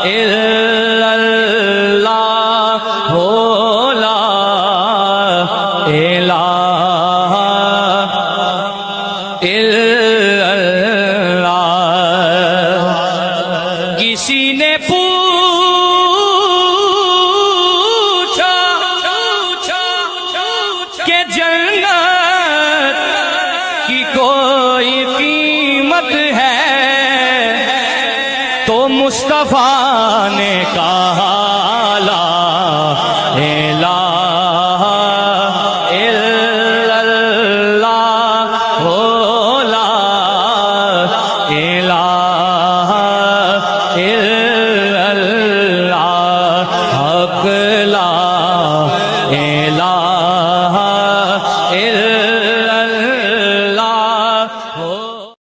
الا اللہ ہو, لا الہ الا اللہ. کسی نے پوچھا کہ جنت کی کوئی قیمت ہے, تو مصطفیٰ نے کہا لا الہ الا اللہ ہو, لا الہ الا اللہ حق, لا الہ الا اللہ ہو.